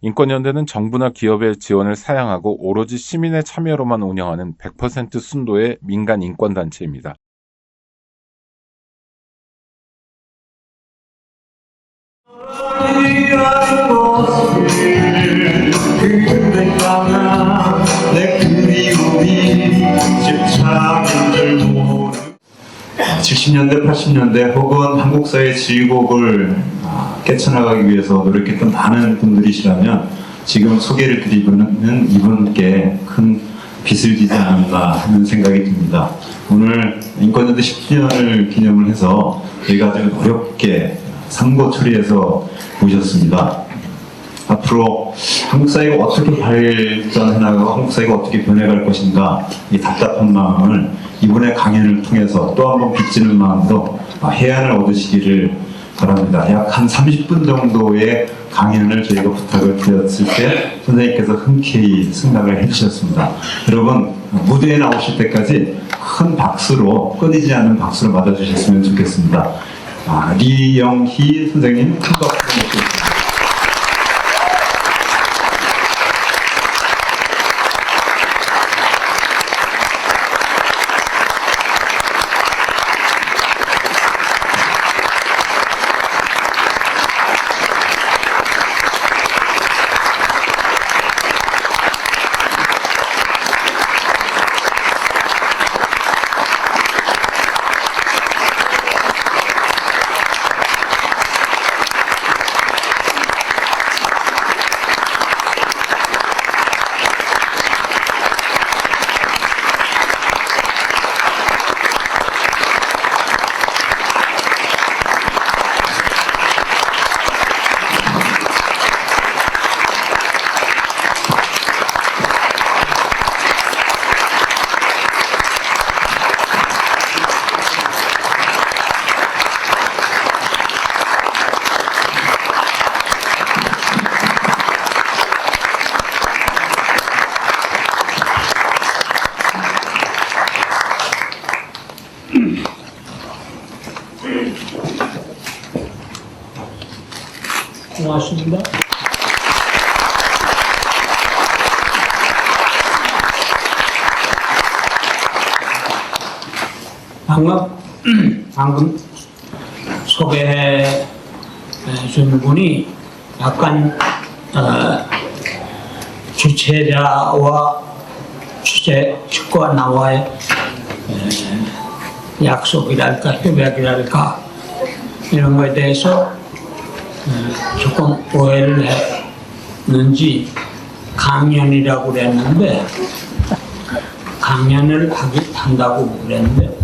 인권연대는 정부나 기업의 지원을 사양하고 오로지 시민의 참여로만 운영하는 100% 순도의 민간 인권단체입니다. 내 그리움이 집착인들 모르 70년대, 80년대 혹은 한국 사회의 질곡을 깨쳐나가기 위해서 노력했던 많은 분들이시라면 지금 소개를 드리고는 이분께 큰 빚을 지지 않았나 하는 생각이 듭니다. 오늘 인권연대 10주년을 기념을 해서 저희가 아주 어렵게 상고 처리해서 모셨습니다. 앞으로 한국 사회가 어떻게 발전해 나가고 한국 사회가 어떻게 변해갈 것인가, 이 답답한 마음을 이분의 강연을 통해서 또 한 번 빚지는 마음으로 해안을 얻으시기를 바랍니다. 약 한 30분 정도의 강연을 저희가 부탁을 드렸을 때 선생님께서 흔쾌히 승낙을 해주셨습니다. 여러분, 무대에 나오실 때까지 큰 박수로, 끊이지 않는 박수로 맞아주셨으면 좋겠습니다. 리영희 선생님, 큰 박수 부탁드립니다. 고맙습니다. 방금 소개해 준 분이 약간 주최자와 주최 측과 나와의 약속이랄까 협약이랄까 이런 거에 대해서 조금 오해를 했는지 강연이라고 그랬는데, 강연을 한다고 그랬는데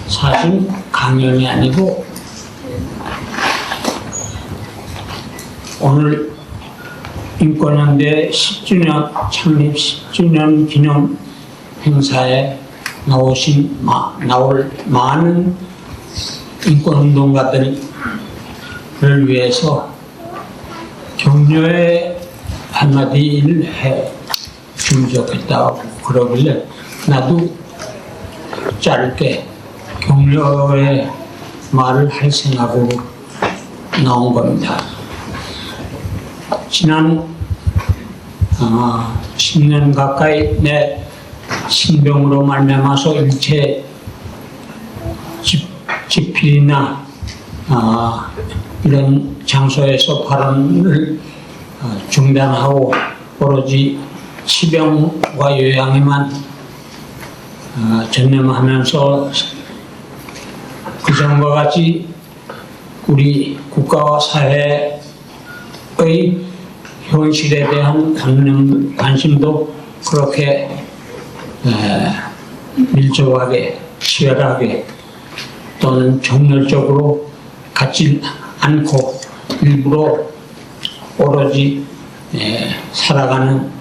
사실 강연이 아니고 오늘 인권연대 10주년 창립 10주년 기념 행사에 나올 많은 인권운동가들을 위해서 격려의 한마디를 해 주면 좋겠다고 그러길래 나도 짧게 격려의 말을 할 생각으로 나온 겁니다. 지난 10년 가까이 내 신병으로 말미암아서 일체 집필이나 이런 장소에서 발언을 중단하고 오로지 치병과 요양에만 전념하면서 그전과 같이 우리 국가와 사회의 현실에 대한 관심도 그렇게 밀접하게, 치열하게 또는 정열적으로 갖지 않고 일부러 오로지 살아가는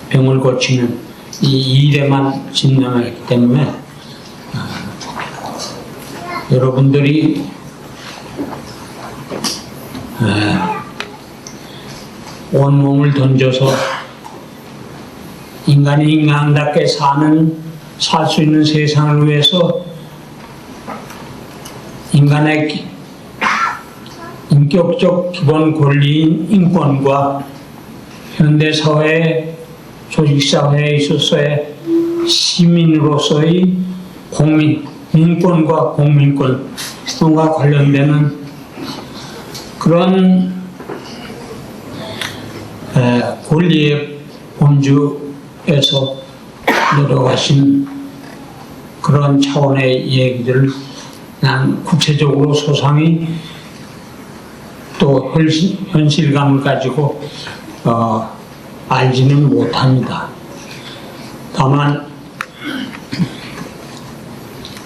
병을 고치는 이 일에만 집념했기 때문에 여러분들이 온몸을 던져서 인간이 인간답게 살 수 있는 세상을 위해서 인격적 기본 권리인 인권과 현대사회 조직사회에 있어서의 시민으로서의 민권과 공민권과 관련되는 그런 권리의 본주에서 내려가신 그런 차원의 얘기들을 난 구체적으로 소상히 또 현실감을 가지고 알지는 못합니다. 다만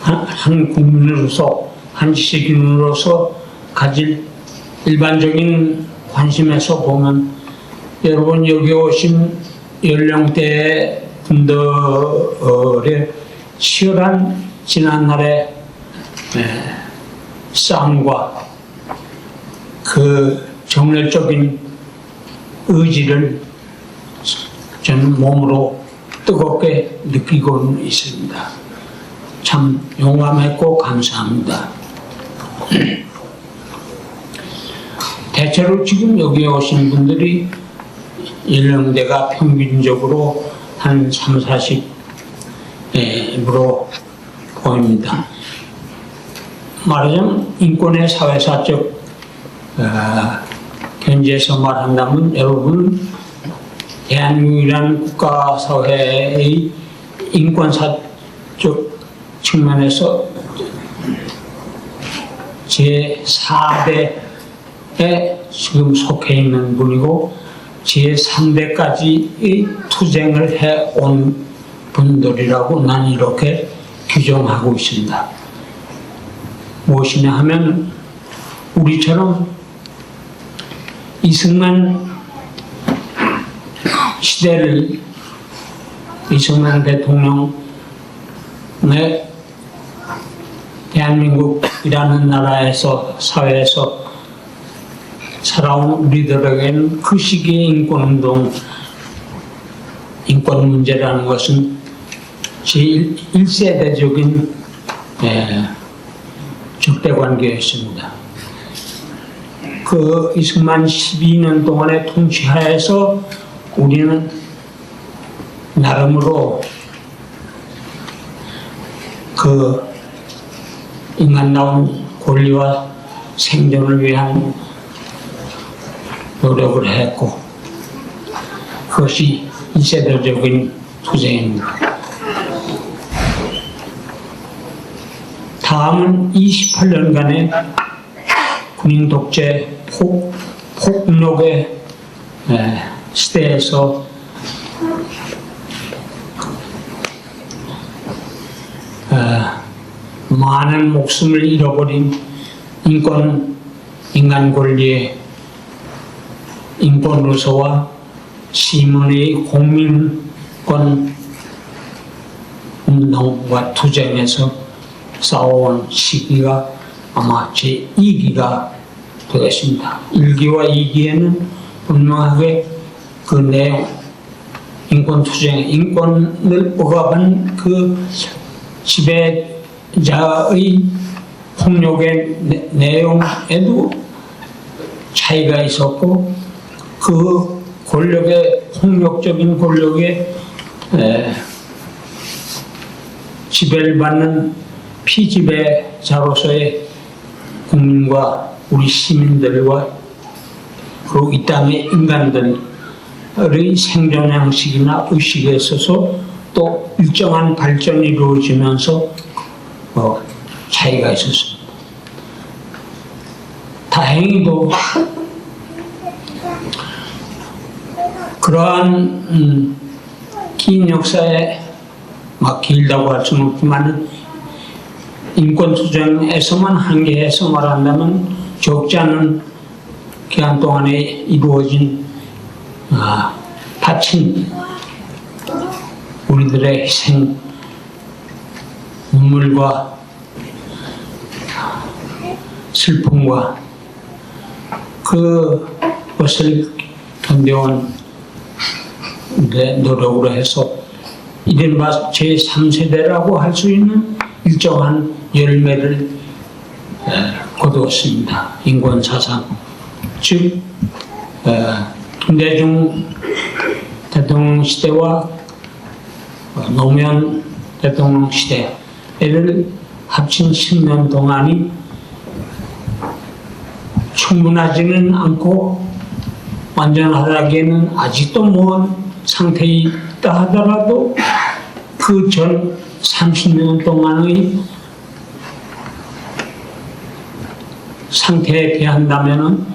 한 국민으로서 한 지식인으로서 가질 일반적인 관심에서 보면 여러분 여기 오신 연령대 분들의 치열한 지난날의 싸움과 그 정열적인 의지를 저는 몸으로 뜨겁게 느끼고 있습니다. 참 용감했고 감사합니다. 대체로 지금 여기 오신 분들이 연령대가 평균적으로 한 3, 40으로 보입니다. 말하자면 인권의 사회사적 견지에서 말한다면 여러분 대한민국이라는 국가사회의 인권사적 측면에서 제4대에 지금 속해 있는 분이고 제3대까지의 투쟁을 해온 분들이라고 난 이렇게 규정하고 있습니다. 무엇이냐 하면 우리처럼 이승만 시대를 이승만 대통령의 대한민국이라는 나라에서 사회에서 살아온 우리들에게는 그 시기의 인권운동, 인권 문제라는 것은 제1세대적인 적대관계였습니다. 그 이승만 12년 동안의 통치하에서 우리는 나름으로 그 인간다운 권리와 생존을 위한 노력을 했고 그것이 1세대적인 투쟁입니다. 다음은 28년간의 군인 독재 폭력의 시대에서 많은 목숨을 잃어버린 인간 권리의 인권으로서와 시민의 공민권 운동과 투쟁에서 싸워온 시기가 아마 제2기가 되겠습니다. 1기와 2기에는 분명하게 그 내용, 인권투쟁, 인권을 억압한 그 지배자의 폭력의 내용에도 차이가 있었고 그 권력의 폭력적인 권력의 지배를 받는 피지배자로서의 국민과 우리 시민들과 그리고 이 땅의 인간들의 생존 양식이나 의식에 있어서 또 일정한 발전이 이루어지면서 차이가 있었습니다. 다행히도 그러한 긴 역사에 막 길다고 할 수는 없지만 인권투쟁에서만 한계해서 말한다면 적지 않은 기간 동안에 이루어진 바친 우리들의 희생 눈물과 슬픔과 그것을 견뎌온 노력으로 해서 이른바 제3세대라고 할 수 있는 일정한 열매를 거두었습니다. 인권 사상. 즉, 김대중 대통령 시대와 노무현 대통령 시대를 합친 10년 동안이 충분하지는 않고 완전하다기에는 아직도 먼 상태에 있다 하더라도 그 전 30년 동안의 상태에 비한다면은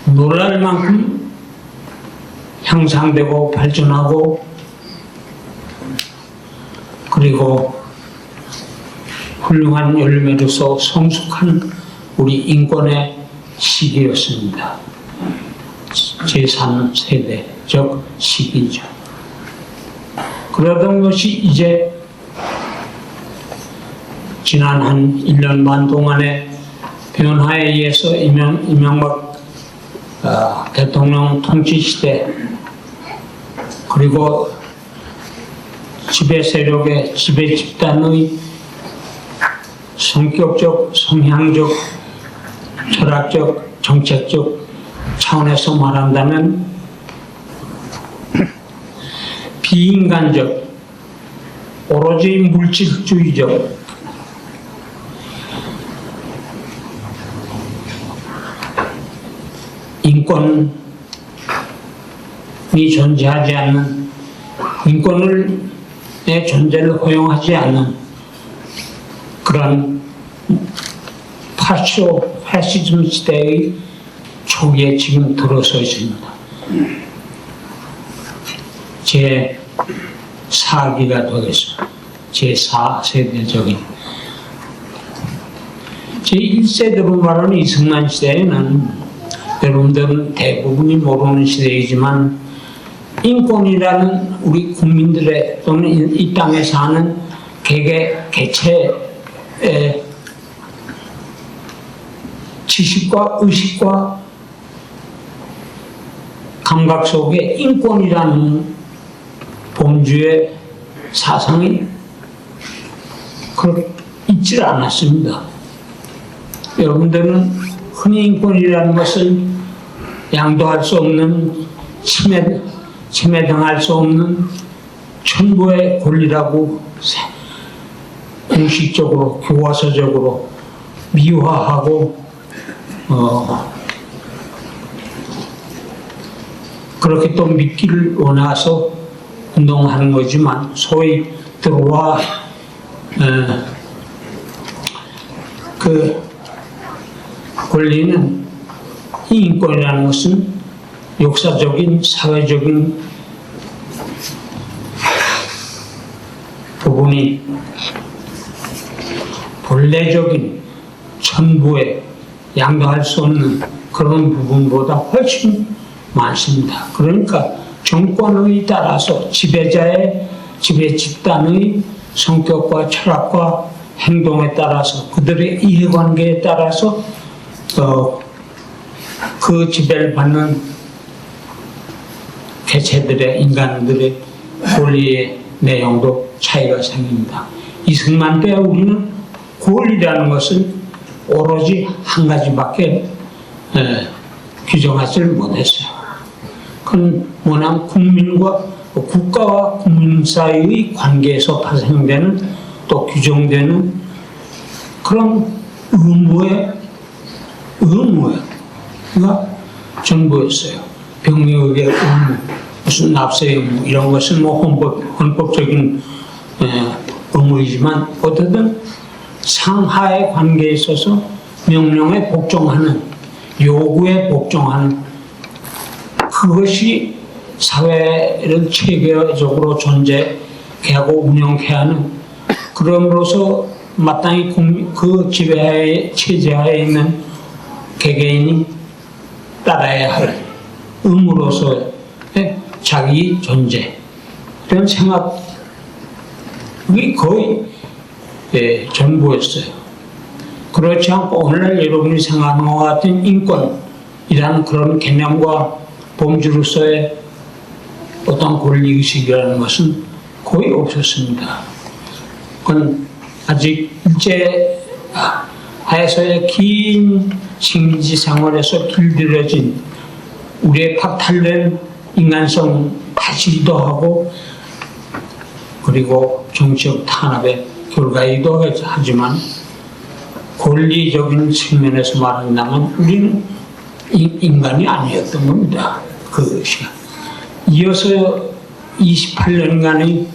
놀랄 만큼 향상되고 발전하고 그리고 훌륭한 열매로서 성숙한 우리 인권의 시기였습니다. 제3세대적 시기죠. 그러던 것이 이제 지난 한 1년 반 동안의 변화에 의해서 이명박 대통령 통치 시대 그리고 지배 세력의 지배 집단의 성격적, 성향적, 철학적, 정책적 차원에서 말한다면 비인간적, 오로지 물질주의적 인권이 존재하지 않는 인권의 존재를 허용하지 않는 그런 파시즘 시대의 초기에 지금 들어서 있습니다. 제4기가 되겠습니다. 제4세대적인 제1세대로 말하는 이승만 시대에는 여러분들은 대부분이 모르는 시대이지만 인권이라는 우리 국민들의 또는 이 땅에 사는 개체의 지식과 의식과 감각 속에 인권이라는 범주의 사상이 그렇게 있질 않았습니다. 여러분들은 흔히 인권이라는 것을 양도할 수 없는 침해당할 수 없는 천부의 권리라고 공식적으로 교과서적으로 미화하고 그렇게 또 믿기를 원해서 운동하는 거지만 소위 들어와 그 권리는 이 인권이라는 것은 역사적인 사회적인 부분이 본래적인 천부에 양도할 수 없는 그런 부분보다 훨씬 많습니다. 그러니까 정권에 따라서 지배자의 지배 집단의 성격과 철학과 행동에 따라서 그들의 이해관계에 따라서 그 지배를 받는 개체들의 인간들의 권리의 내용도 차이가 생깁니다. 이승만 때 우리는 권리라는 것을 오로지 한 가지밖에 규정하지 못했어요. 그건 뭐냐면 국가와 국민 사이의 관계에서 발생되는 또 규정되는 그런 의무가 전부였어요. 병력의 의무, 무슨 납세의 의무 이런 것은 뭐 헌법적인 의무이지만 어쨌든 상하의 관계에 있어서 명령에 복종하는 요구에 복종하는 그것이 사회를 체계적으로 존재하고 운영케 하는 그럼으로써 마땅히 그 지배하에 체제하에 있는 개개인이 따라야 할 의무로서의 자기 존재 이런 생각이 거의 전부였어요. 그렇지 않고 오늘날 여러분이 생각하는 것 같은 인권이라는 그런 개념과 범주로서의 어떤 권리의식이라는 것은 거의 없었습니다. 그건 아직 하에서의 긴 식민지 생활에서 길들여진 우리의 박탈된 인간성 다지기도 하고 그리고 정치적 탄압의 결과이기도 하지만 권리적인 측면에서 말한다면 우리는 인간이 아니었던 겁니다. 그 시간. 이어서 28년간의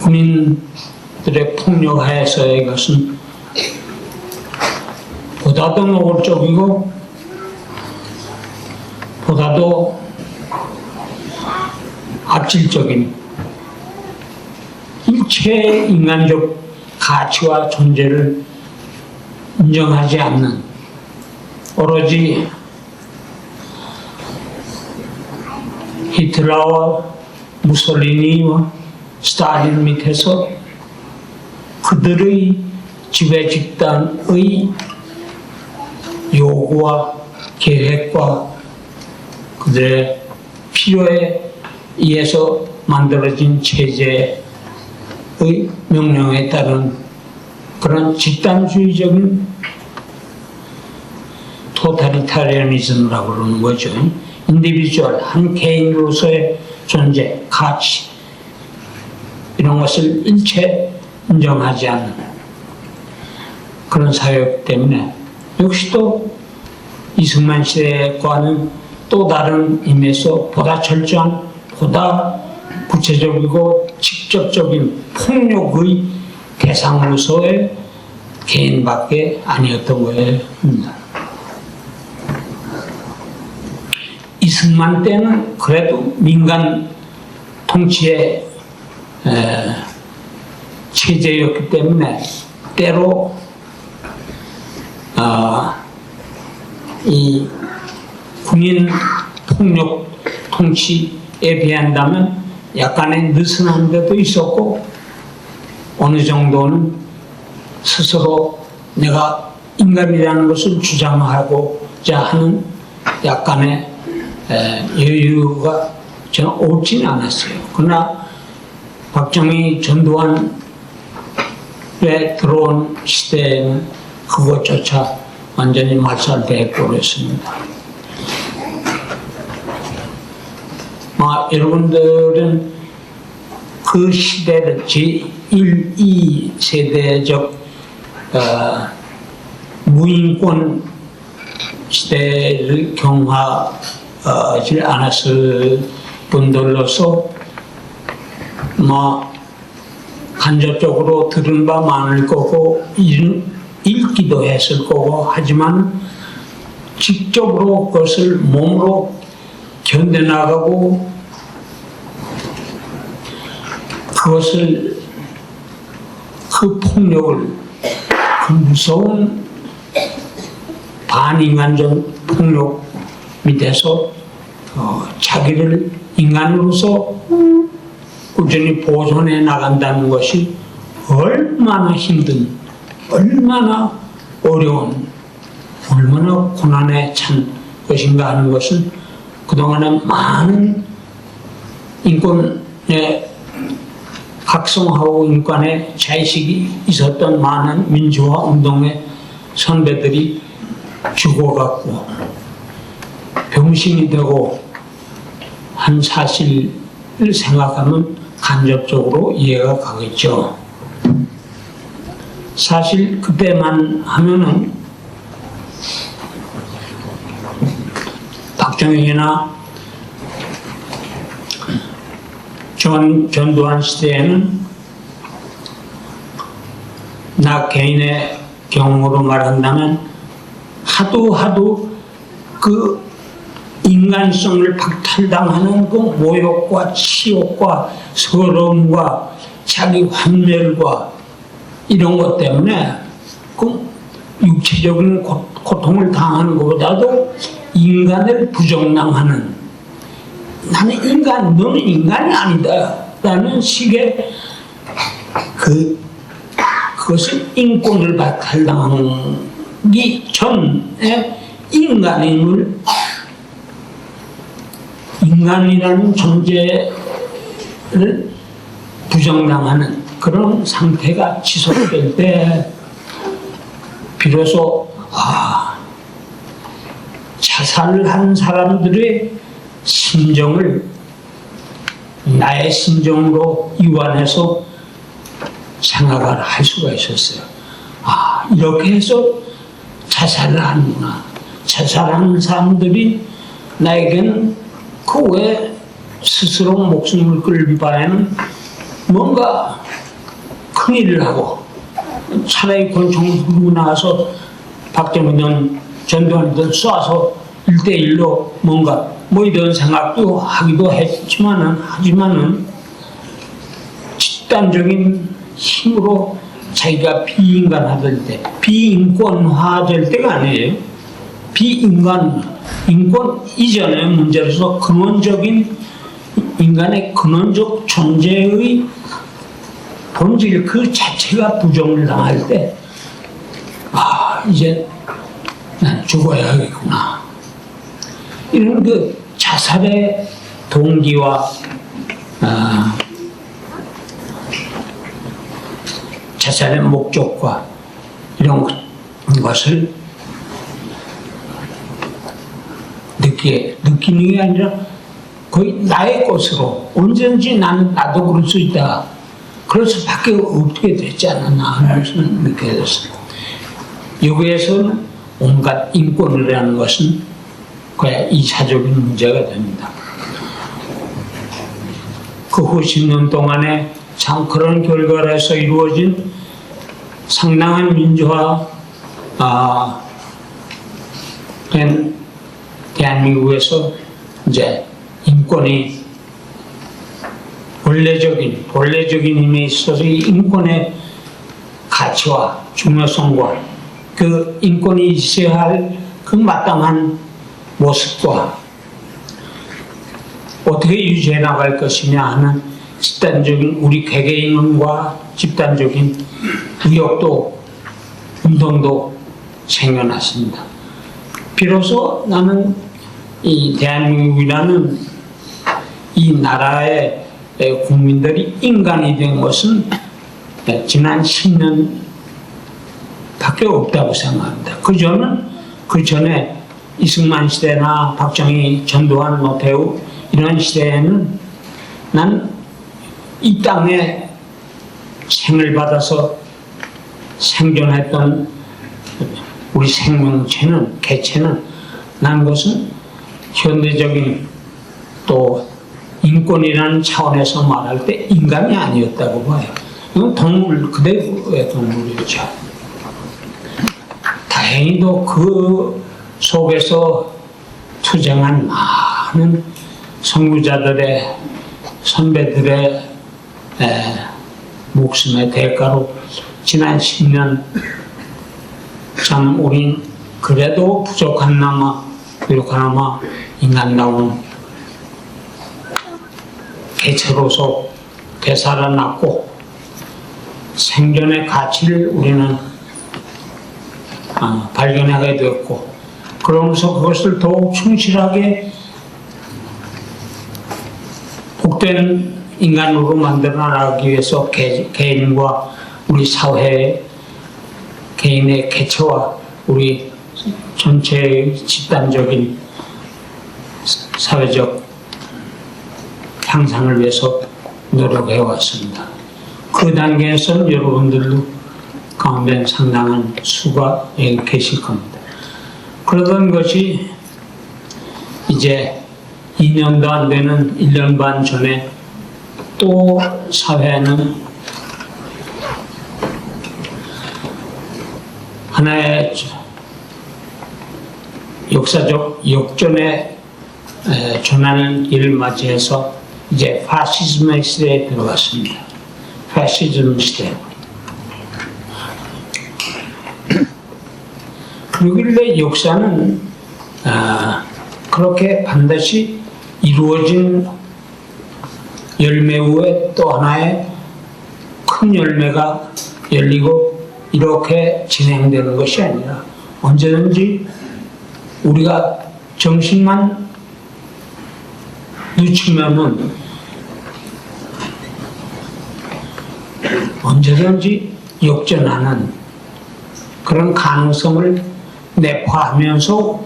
군인들의 폭력 하에서의 것은 보다도 노골적이고 보다도 악질적인 일체 인간적 가치와 존재를 인정하지 않는 오로지 히틀러와 무솔리니와 스탈린 밑에서 그들의 지배 집단의 요구와 계획과 그들의 필요에 의해서 만들어진 체제의 명령에 따른 그런 집단주의적인 토탈리타리아니즘이라고 그러는 거죠. 인디비주얼, 한 개인으로서의 존재, 가치 이런 것을 일체 인정하지 않는 그런 사회였기 때문에 역시 또 이승만 시대과는 또 다른 의미에서 보다 철저한, 보다 구체적이고 직접적인 폭력의 대상으로서의 개인밖에 아니었던 거예요. 이승만 때는 그래도 민간 통치의 체제였기 때문에 때로 이 군인 폭력 통치에 비한다면 약간의 느슨한 데도 있었고 어느 정도는 스스로 내가 인간이라는 것을 주장하고자 하는 약간의 여유가 저는 없지는 않았어요. 그러나 박정희 전두환에 들어온 시대에는 그것조차 완전히 말살돼 버렸습니다. 여러분들은 그 시대를 제1, 2세대적 무인권 시대를 경험하지 않았을 분들로서 간접적으로 들은 바 많을 거고 읽기도 했을 거고 하지만 직접으로 그것을 몸으로 견뎌나가고 그것을 그 폭력을 그 무서운 반인간적 폭력 밑에서 자기를 인간으로서 꾸준히 보존해 나간다는 것이 얼마나 힘든, 얼마나 어려운, 얼마나 고난에 찬 것인가 하는 것은 그동안에 많은 인권에 각성하고 인권의 자의식이 있었던 많은 민주화 운동의 선배들이 죽어갔고 병신이 되고 한 사실을 생각하면 간접적으로 이해가 가겠죠. 사실 그때만 하면은 박정희나 전두환 시대에는 나 개인의 경험으로 말한다면 하도 그 인간성을 박탈당하는 그 모욕과 치욕과 서러움과 자기 환멸과 이런 것 때문에 그 육체적인 고통을 당하는 것보다도 인간을 부정당하는 나는 너는 인간이 아니다 라는 식의 그것을 인권을 박탈당하기 전에 인간이라는 존재를 부정당하는 그런 상태가 지속될 때 비로소 자살을 한 사람들의 심정을 나의 심정으로 이완해서 생각을 할 수가 있었어요. 이렇게 해서 자살을 하는구나. 자살하는 사람들이 나에게는 그 외에 스스로 목숨을 끊을 바에는 뭔가 큰일을 하고 차라리 권총을 들고 나가서 박정희든 전두환이든 쏴서 1대1로 뭔가 이런 생각도 하기도 하지만은 집단적인 힘으로 자기가 비인간화될 때, 비인권화될 때가 아니에요. 인권 이전의 문제로서 근원적인 인간의 근원적 존재의 본질 그 자체가 부정을 당할 때, 이제 난 죽어야겠구나. 이런 그 자살의 동기와 자살의 목적과 이런 것을 느끼는 게 아니라 거의 나의 것으로 언제든지 나도 그럴 수 있다. 그럴 수밖에 없게 되지 않았나 하는 것을 느끼게 됐습니다. 여기에서는 온갖 인권이라는 것은 거의 2차적인 문제가 됩니다. 그 후 10년 동안에 참 그런 결과로서 이루어진 상당한 민주화 된 대한민국에서 이제 인권이 본래적인 힘에 있어서 이 인권의 가치와 중요성과 그 인권이 있어야 할 그 마땅한 모습과 어떻게 유지해 나갈 것이냐 하는 집단적인 우리 개개인과 집단적인 의욕도 운동도 생겨났습니다. 비로소 나는 이 대한민국이라는 이 나라의 국민들이 인간이 된 것은 지난 10년 밖에 없다고 생각합니다. 그 전에 이승만 시대나 박정희, 전두환, 노태우 이런 시대에는 난 이 땅에 생을 받아서 생존했던 우리 생명체는, 개체는 난 것은 현대적인 또 인권이라는 차원에서 말할 때 인간이 아니었다고 봐요. 이건 동물, 그대로의 동물이죠. 다행히도 그 속에서 투쟁한 많은 선구자들의, 선배들의 목숨의 대가로 지난 10년 참 우린 그래도 부족하나마 인간다운 개체로서 되살아났고 생존의 가치를 우리는 발견하게 되었고 그러면서 그것을 더욱 충실하게 복된 인간으로 만들어 나가기 위해서 개인과 우리 사회, 개인의 개체와 우리 전체의 집단적인 사회적 향상을 위해서 노력해 왔습니다. 그 단계에서는 여러분들도 가운데 상당한 수가 계실 겁니다. 그러던 것이 이제 2년도 안 되는 1년 반 전에 또 사회는 하나의 역사적 역전의 전환을 맞이해서 이제 파시즘의 시대에 들어갔습니다. 파시즘 시대. 그러길래 역사는 그렇게 반드시 이루어진 열매 후에 또 하나의 큰 열매가 열리고 이렇게 진행되는 것이 아니라 언제든지 우리가 정신만 늦추면은 언제든지 역전하는 그런 가능성을 내포하면서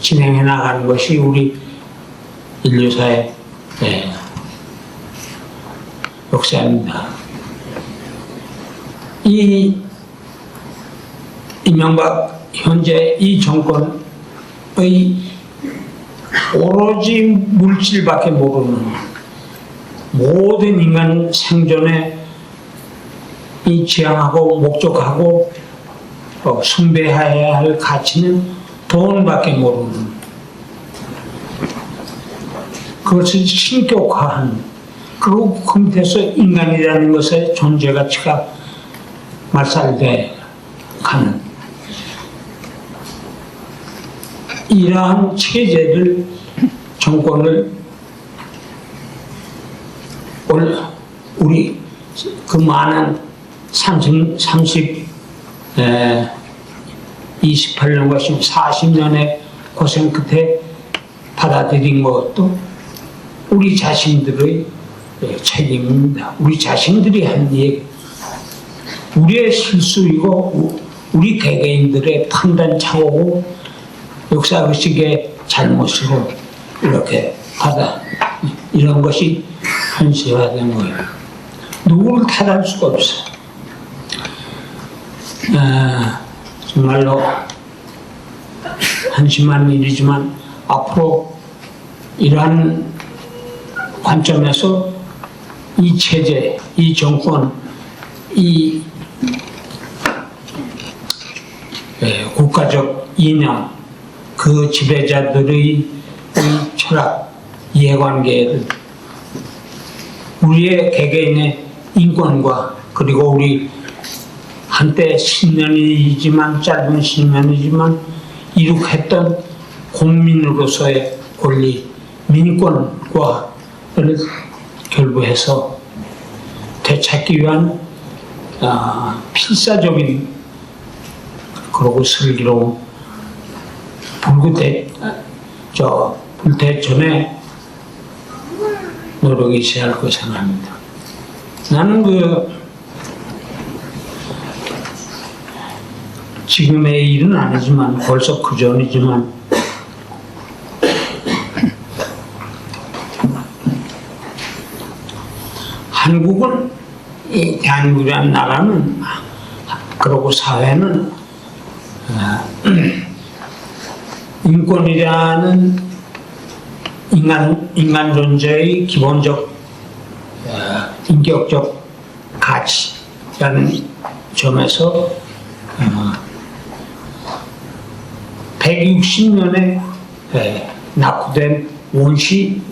진행해 나가는 것이 우리 인류사의 역사입니다. 이 이명박 현재 이 정권의 오로지 물질밖에 모르는 모든 인간 생존에 이 지향하고 목적하고 숭배해야 할 가치는 돈밖에 모르는 그것을 신격화한 그리고 그 밑에서 인간이라는 것의 존재 가치가 말살돼 가는 이러한 체제를 정권을 우리 그 많은 28년과 40년의 고생 끝에 받아들인 것도 우리 자신들의 책임입니다. 우리 자신들이 한 얘기, 우리의 실수이고 우리 개개인들의 판단 착오고 역사의식의 잘못으로 이렇게 이런 것이 현실화된 거예요. 누구를 탓할 수가 없어요. 정말로 한심한 일이지만 앞으로 이러한 관점에서 이 체제, 이 정권, 이 국가적 이념, 그 지배자들의 철학, 이해관계를 우리의 개개인의 인권과 그리고 우리 한때 10년이지만 짧은 10년이지만 이룩했던 국민으로서의 권리, 민권과를 결부해서 되찾기 위한 필사적인 그리고 슬기로운 불태전에 노력이 있어야 할 것을 생각합니다. 나는 지금의 일은 아니지만 벌써 그 전이지만 한국은 이 대한민국이라는 나라는 그리고 사회는 인권이라는 인간 존재의 기본적 인격적 가치라는 점에서 160년에 낙후된 원시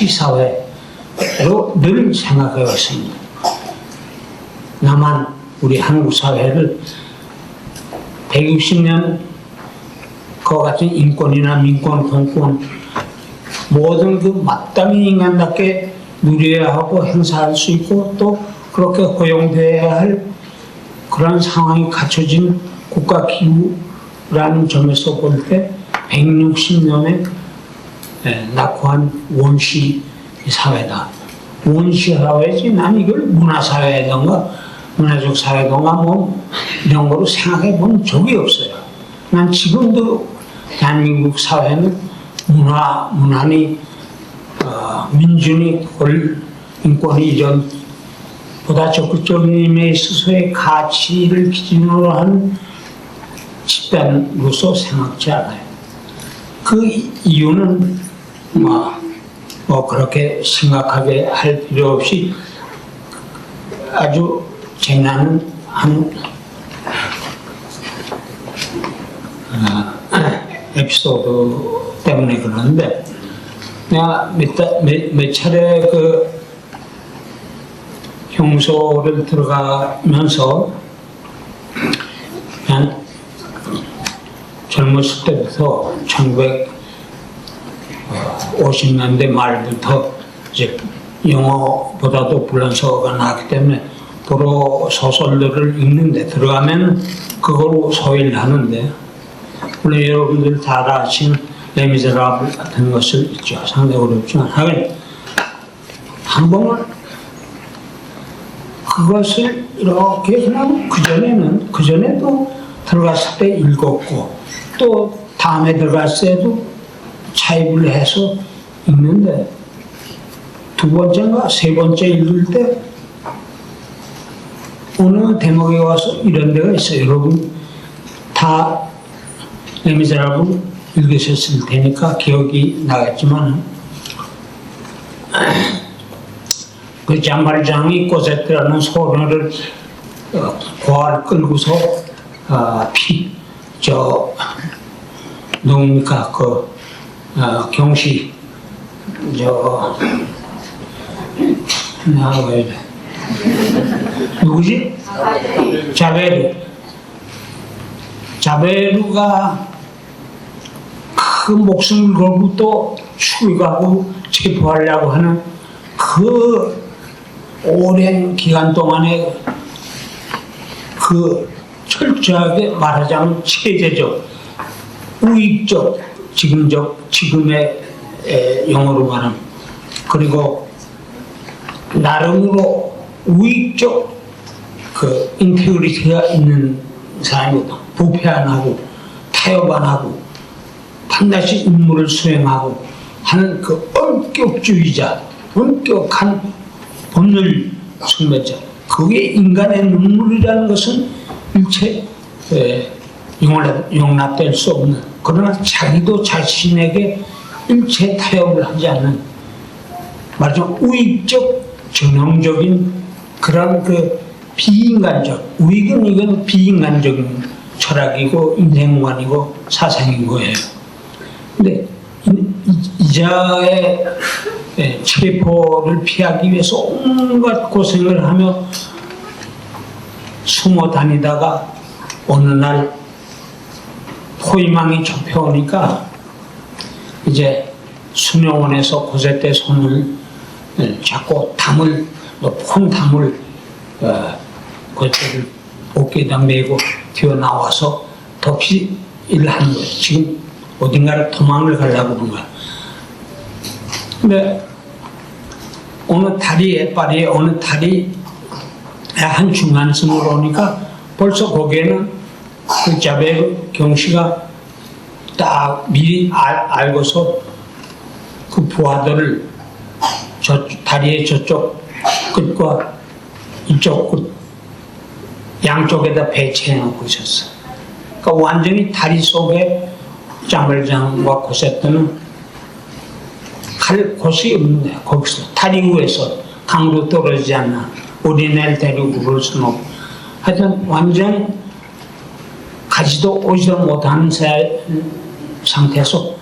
사회로 늘 생각해 왔습니다. 다만 우리 한국 사회를 160년 그와 같은 인권이나 민권, 공권 모든 그 마땅히 인간답게 누려야 하고 행사할 수 있고 또 그렇게 허용되어야 할 그런 상황이 갖춰진 국가 기후라는 점에서 볼 때 160년에 낙후한 원시 사회다. 원시 사회지 난 이걸 문화사회든가 문화적 사회든가 뭐 이런 거로 생각해 본 적이 없어요. 난 지금도 대한민국 사회는 문화니 민주니 인권이 이런 보다 적극적인 스스로의 가치를 기준으로 한 집단으로서 생각지 않아요. 그 이유는 뭐 그렇게 심각하게 할 필요 없이 아주 재미나는 한 에피소드 때문에 그러는데 내가 몇 차례 그 형소를 들어가면서 그냥 젊었을 때부터 1950년대 말부터 이제 영어보다도 불란서어가 나왔기 때문에 도로 소설들을 읽는데 들어가면 그걸로 소위를 하는데 물론 여러분들 다 아시는 레미제라블 같은 것을 있죠. 상당히 어렵지만 하긴 한 번은 그것을 이렇게 그냥 그전에도 들어갔을 때 읽었고, 또 다음에 들어갔을 때도 차입을 해서 읽는데, 두 번째인가 세 번째 읽을 때 어느 대목에 와서 이런 데가 있어요. 여러분 다 레미제라블 읽으셨을 테니까 기억이 나겠지만, 그 장발장이 꼬세트라는 소녀를 고아를 끌고서 누굽니까 경시 나와야 돼. 누구지? 자베루가 그 목숨을 걸고 또 추격하고 체포하려고 하는 그 오랜 기간 동안에 그 철저하게 말하자면 체제적, 우익적, 지금의 영어로 말하면, 그리고 나름으로 우익적 그 인테그리티가 있는 사람이거든. 부패 안 하고 타협 안 하고 반드시 임무를 수행하고 하는 그 엄격주의자, 엄격한 법률 숭배자. 그게 인간의 눈물이라는 것은 일체 용납될 수 없는, 그러나 자기도 자신에게 일체 타협을 하지 않는, 말하자면 우익적 전형적인 그런 그 비인간적, 우익은 이건 비인간적인 철학이고 인생관이고 사상인 거예요. 근데 이자의 체포를 피하기 위해서 온갖 고생을 하며 숨어 다니다가 어느 날 포위망이 접혀오니까 이제 수녀원에서 고세대 손을 잡고 담을, 높은 담을 고세대를 어깨에다 메고 튀어나와서 덮시 일을 하는 거예요. 지금 어딘가를 도망을 가려고 그런 거야. 근데 어느 다리에, 파리에 어느 다리 한 중간쯤으로 오니까 벌써 거기에는 그 자베르 경씨가 딱 미리 알고서 그 부하들을 다리의 저쪽 끝과 이쪽 끝 양쪽에다 배치해 놓고 있었어. 그러니까 완전히 다리 속에 장발장과 고세트는 갈 곳이 없는데, 거기서 다리 위에서 강도 떨어지지 않나 어린애를 데리고 그럴 수는 없고, 하여튼 완전 가지도 오지도 못하는 상태에서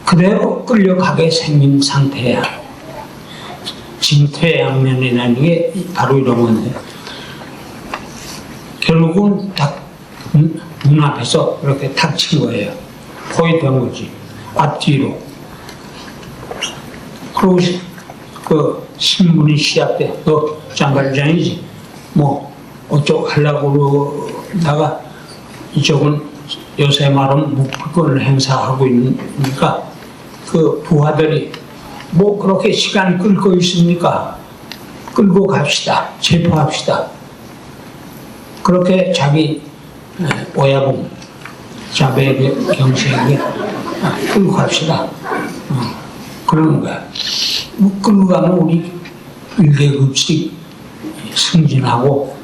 그대로 끌려가게 생긴 상태야. 진퇴양면이라는 게 바로 이런 건데, 결국은 딱 눈앞에서 이렇게 닥친 거예요. 포위된 거지, 앞뒤로. 그리고 그 신문이 시작돼. 장발장이지 뭐 어쩌고 하려고 그러다가 이쪽은 요새 말하면 묵비권을 행사하고 있으니까 그 부하들이 뭐 그렇게 시간 끌고 있습니까? 끌고 갑시다. 체포합시다. 그렇게 자기 오야봉 자베르 경씨에게 끌고 갑시다. 그러는 거야. 뭐 끌고 가면 우리 일계급식 승진하고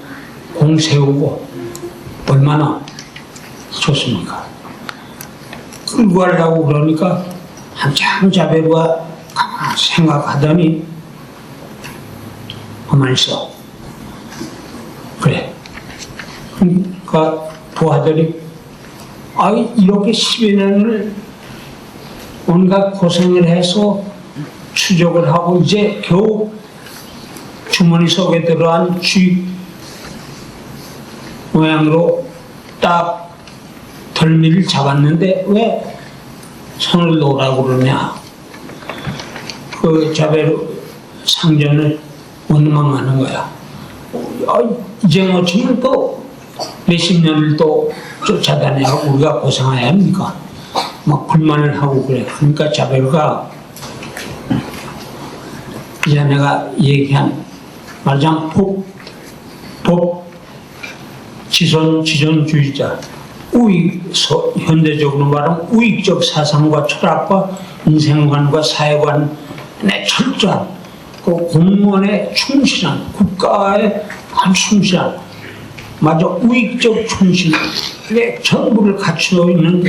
공 세우고 얼마나 좋습니까? 끌고 가려고 그러니까 한참 자베르가 생각하더니 가만히 있어. 그래. 그러니까 부하들이 이렇게 10여 년을 온갖 고생을 해서 추적을 하고 이제 겨우 주머니 속에 들어간 쥐 모양으로 딱 덜미를 잡았는데 왜 손을 놓으라고 그러냐. 그 자베르 상전을 원망하는 거야. 이제 뭐 지금 또 몇십 년을 또 쫓아다녀야 우리가 고생해야 합니까? 막 불만을 하고 그래. 그러니까 자베르가 이제 내가 얘기한 말하자면 법 지존주의자, 현대적으로 말하면 우익적 사상과 철학과 인생관과 사회관에 철저한 그 공무원에 충실한 국가에 아주 충실한 마저 우익적 충실의 전부를 갖추고 있는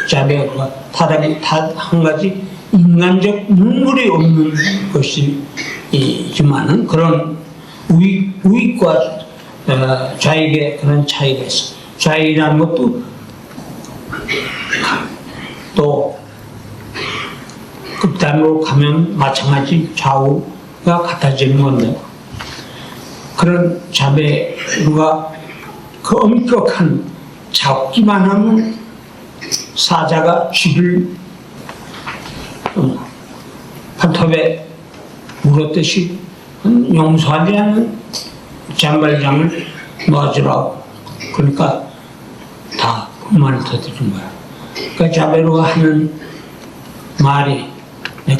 자배가 다른 한 가지 인간적 눈물이 없는 것이지만은 그런 우익과 좌익의 그런 차이가 있어. 좌익이라는 것도 또 극단으로 가면 마찬가지 좌우가 같아지는 건데 그런 자배가 그 엄격한 잡기만 하면 사자가 쥐를 발톱에 물었듯이 용서하지 않는 장발장을 놔주라고. 그러니까 다 불만을 터뜨린 거야. 그러니까 자베로가 하는 말이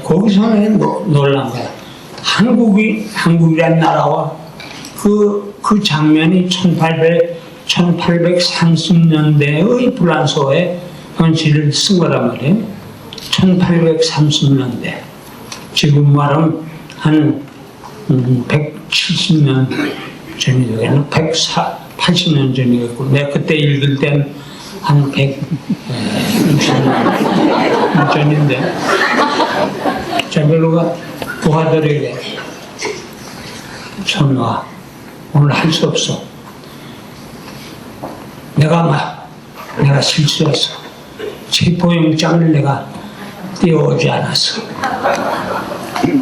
거기서 놀란 거야. 한국이란 나라와 그 장면이 1830년대의 불란서의 현실을 쓴 거란 말이에요. 1830년대. 지금 말은 한 170년 전이 되겠나? 180년 전이겠고, 내가 그때 읽을 땐 한 160년 전인데, 자베로가 부하들에게 선우아, 오늘 할 수 없어. 내가 실수했어. 체포영장을 내가 띄워오지 않았어.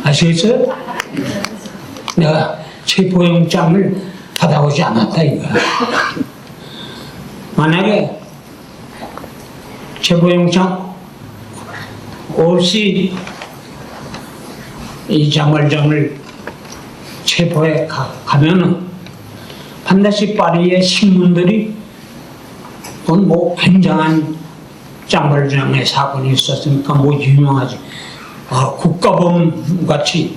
아시겠어요? 내가 체포영장을 받아오지 않았다 이거야. 만약에 체포영장 없이 이 장발장을 체포해 가면은 반드시 파리의 신문들이 뭐 굉장한 장발장의 사건이 있었으니까 뭐 유명하지. 국가범 같이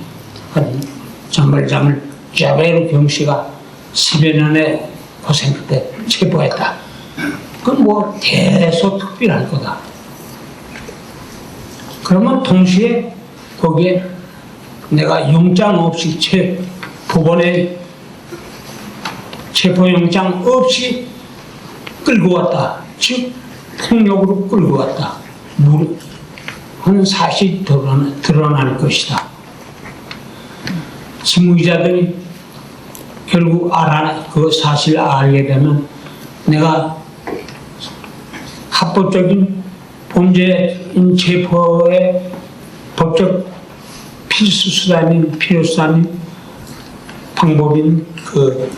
한 장발장을 자베로 병씨가 10여 년의 고생 끝에 체포했다. 그건 뭐 대소특필할 거다. 그러면 동시에 거기에 내가 영장 없이 법원에 체포영장 없이 끌고 왔다. 즉 폭력으로 끌고 왔다. 하는 사실이 드러날 것이다. 지무기자들이 결국 그 사실을 알게 되면 내가 합법적인 범죄인 체포의 법적 필요수단인 방법인 그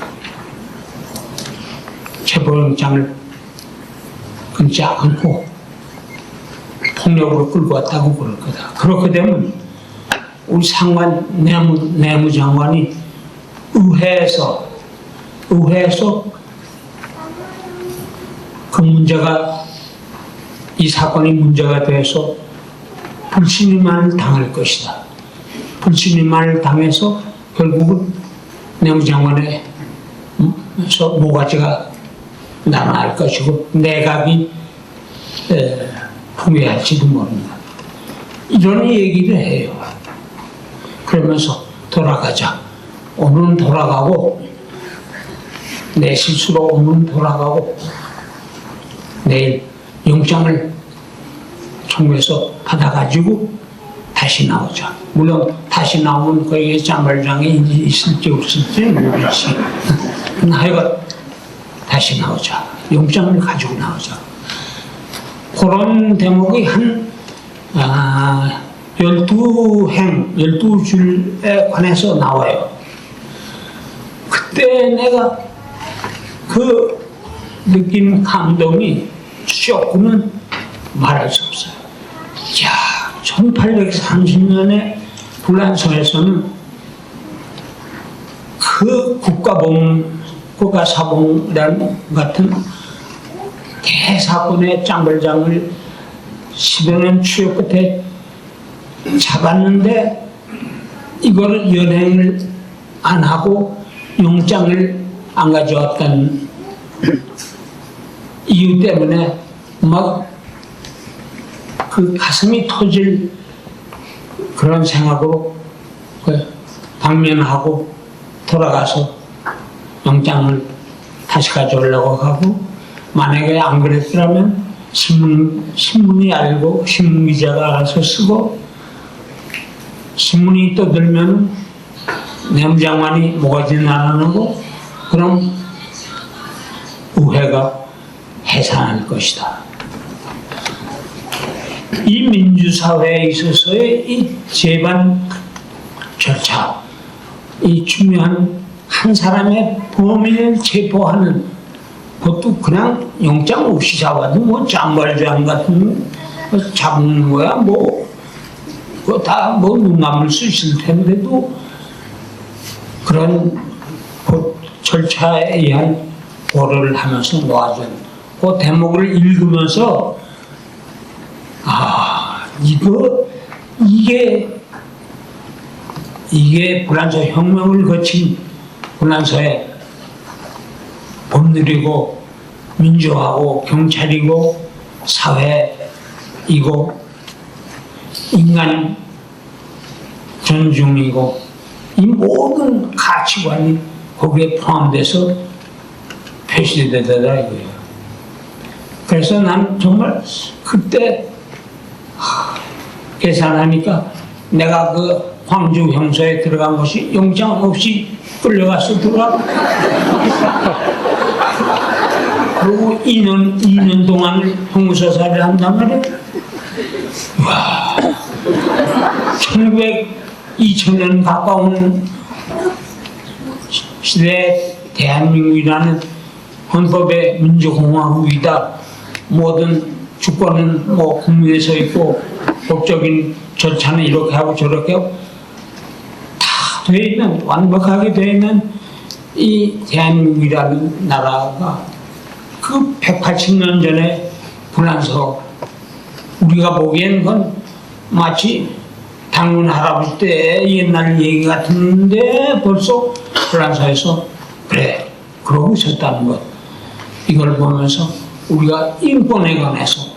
체포영장을 끊지 않고 폭력으로 끌고 왔다고 그럴 거다. 그렇게 되면 우리 상관 내무장관이 의회에서 그 문제가 이 사건이 문제가 돼서 불신임을 당할 것이다. 불신임을 당해서 결국은 내무장관에서 모가지가 남아날 것이고 내각이 후회할지도 모릅니다. 이런 얘기를 해요. 그러면서 돌아가자. 오늘은 돌아가고 내 실수로 오늘은 돌아가고 내일 영장을 청구해서 받아가지고 다시 나오자. 물론 다시 나오면 거기에 장발장이 있을지 없을지 모르겠지. 하여간 다시 나오자. 영장을 가지고 나오자. 그런 대목이 한 12줄에 관해서 나와요. 그때 내가 그 느낀 감동이 조금은 말할 수 없어요. 야, 1830년에 불란서에서는 그 국가사범이라는 같은 대사건의 장발장을 10여 년 추적 끝에 잡았는데 이걸 연행을 안 하고 영장을 안 가져왔던 이유 때문에 막 그 가슴이 터질 그런 생각으로 당면하고 돌아가서 영장을 다시 가져오려고 하고, 만약에 안 그랬더라면 신문이 알고 신문 기자가 알아서 쓰고, 신문이 떠들면 내무장관이 뭐가지 나눠놓고, 그럼 의회가 해산할 것이다. 이 민주사회에 있어서의 이 재반 절차, 이 중요한 한 사람의 범인을 체포하는 것도 그냥 영장 없이 잡아도 뭐 장발장 같은 거 잡는 거야 뭐 그거 다 뭐 눈 감을 수 있을 텐데도 그런 절차에 의한 고려를 하면서 놓아준 그 대목을 읽으면서 이게 불란서 혁명을 거친 불란서의 법률이고 민주화고 경찰이고 사회이고 인간 존중이고 이 모든 가치관이 거기에 포함돼서 표시되더라 이거예요. 그래서 난 정말 그때 계산하니까 내가 그 광주 형소에 들어간 것이 영장 없이 끌려가서 들어가. 그리고 2년 동안을 형무소살이를 한단 말이야. 와, 2000년 가까운 시대에 대한민국이라는 헌법의 민주공화국이다. 모든 주권은 뭐 국민에서 있고 법적인 절차는 이렇게 하고 저렇게 하고 다 돼 있는, 완벽하게 돼 있는 이 대한민국이라는 나라가 그 180년 전에 불란서, 우리가 보기엔 그건 마치 당군 할아버지 때 옛날 얘기 같은데 벌써 불란서에서 그래 그러고 있었다는 것, 이걸 보면서 우리가 인권에 관해서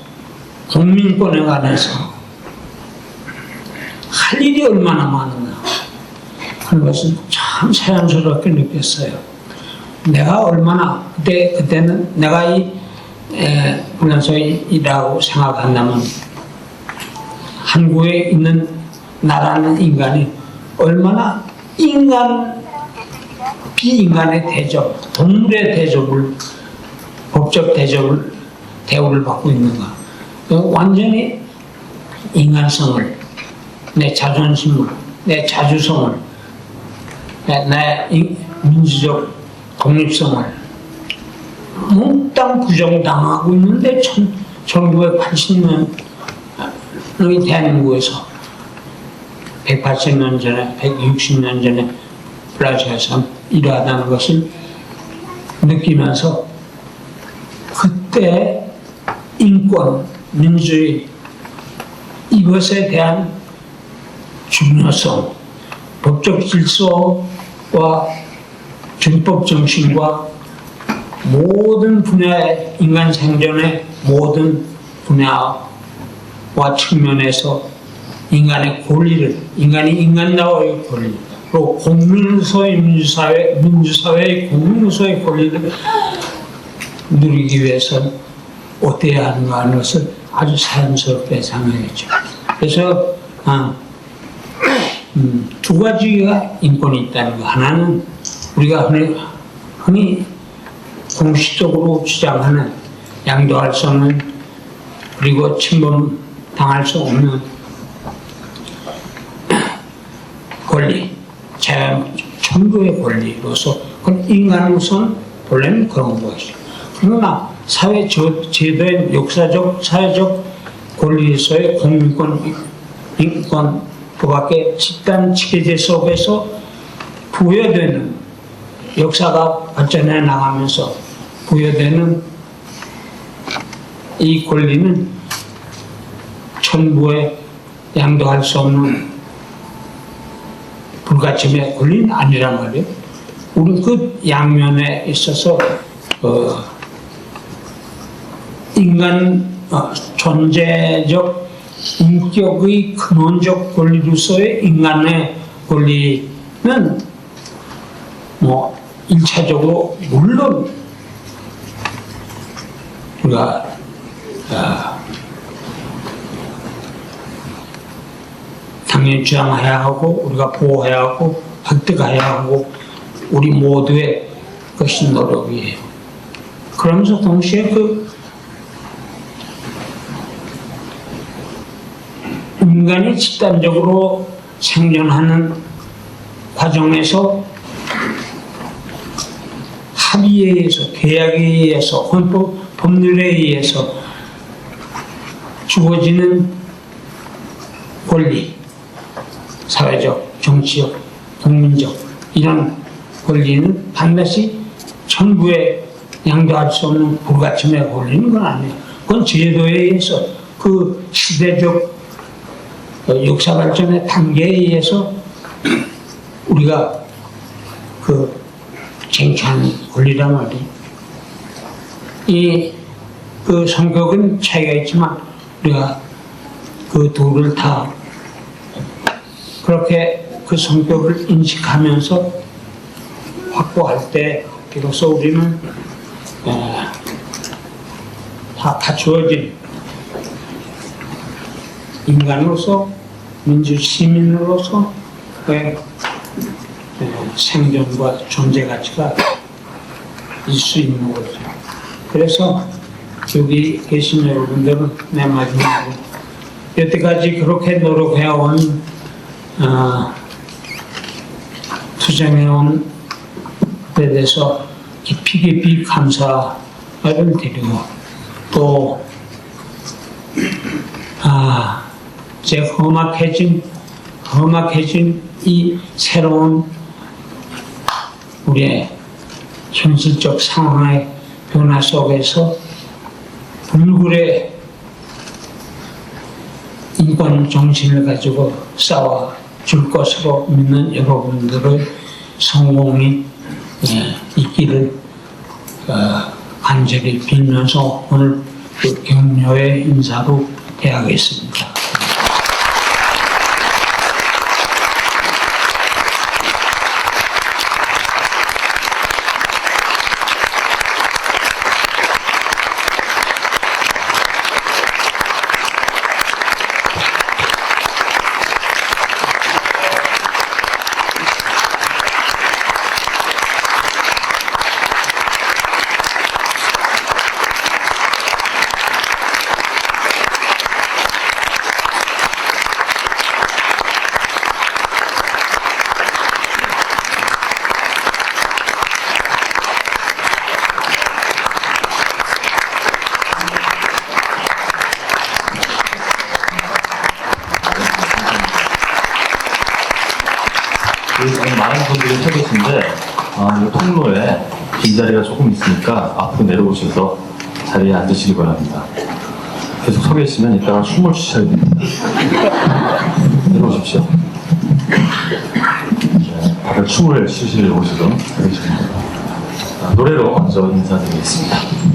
국민권에 관해서 할 일이 얼마나 많은가 하는 것은 참 자연스럽게 느꼈어요. 내가 얼마나 그때는 내가 이 불란서에 일하고 생각한다면 한국에 있는 나라는 인간이 얼마나 비인간의 대접, 동물의 대접을, 법적 대우를 받고 있는가. 완전히 인간성을, 내 자존심을, 내 자주성을, 내 민주적 독립성을 몽땅 부정당하고 있는데 1980년 대한민국에서 180년 전에, 160년 전에 불란서에서 일하다는 것을 느끼면서 그때 인권, 민주주의 이것에 대한 중요성, 법적 질서와 준법 정신과 모든 분야의 인간 생존의 모든 분야와 측면에서 인간의 권리를, 인간이 인간다워의 권리, 또 공민으로서의 민주사회의 공민으로서의 권리를 누리기 위해서 어때야 하는가 하는 것을 아주 자연스럽게 생각했죠. 그래서 두 가지가 인권이 있다는 거. 하나는 우리가 흔히 공식적으로 주장하는 양도할 수 없는, 그리고 침범당할 수 없는 권리, 자연 천부의 권리로서 그건 인간으로서는 본래는 그런 것이죠. 그러나 사회 제도의 역사적, 사회적 권리에서의 공민권, 인권, 그 밖에 집단 체계 속에서 부여되는, 역사가 발전해 나가면서 부여되는 이 권리는 천부에 양도할 수 없는 불가침의 권리는 아니란 말이에요. 우리 그 양면에 있어서 인간 존재적 인격의 근원적 권리로서의 인간의 권리는 뭐 일차적으로 물론 우리가 당연히 주장해야 하고 우리가 보호해야 하고 획득해야 하고 우리 모두의 것이 노력이에요. 그러면서 동시에 그 인간이 집단적으로 생존하는 과정에서 합의에 의해서, 계약에 의해서, 헌법, 법률에 의해서 주어지는 권리, 사회적, 정치적, 국민적 이런 권리는 반드시 전부에 양도할 수 없는 불가침에 걸리는 건 아니에요. 그건 제도에 의해서 그 시대적 역사 발전의 단계에 의해서 우리가 그 쟁취하는 권리란 말이에요. 그 성격은 차이가 있지만 우리가 그 둘을 다 그렇게 그 성격을 인식하면서 확보할 때 비로소 우리는 다 갖추어진 인간으로서 민주 시민으로서 생존과 존재 가치가 있을 수 있는 거죠. 그래서 여기 계신 여러분들은 내 마지막으로 여태까지 그렇게 노력해온 투쟁해온 데 대해서 깊이 감사를 드리고 또 이제 험악해진 이 새로운 우리의 현실적 상황의 변화 속에서 불굴의 인권 정신을 가지고 싸워줄 것으로 믿는 여러분들의 성공이 있기를 간절히 빌면서 오늘 그 격려의 인사로 대하겠습니다. 많은 분들이 서 계신데 이 통로에 빈자리가 조금 있으니까 앞으로 내려오셔서 자리에 앉으시기 바랍니다. 계속 서 계시면 이따가 숨을 쉬셔야 됩니다. 내려오십시오. 네, 다들 춤을 쉬시려고 오시도록 하겠습니다. 노래로 먼저 인사드리겠습니다.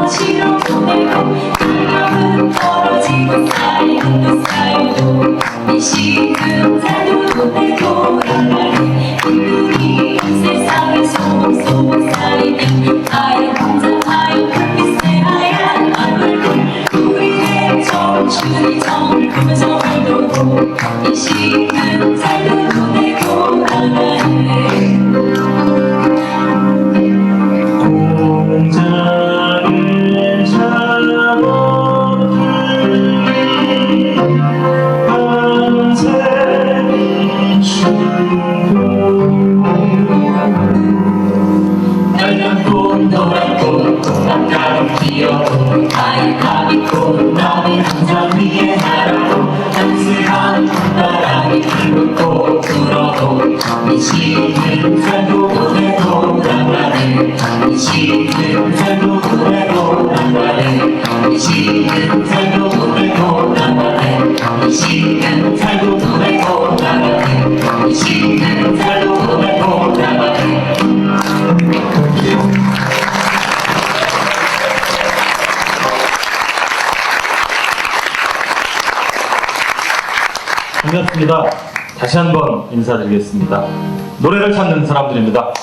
시로 보내고 그녀는 떨어지고 쌓이고 쌓이고 살고 돈을 더 나가네 이 시간 살고 돈을 더 나가네 이 시간 살고 돈을 더 나가네 반갑습니다. 다시 한번 인사드리겠습니다. 노래를 찾는 사람들입니다.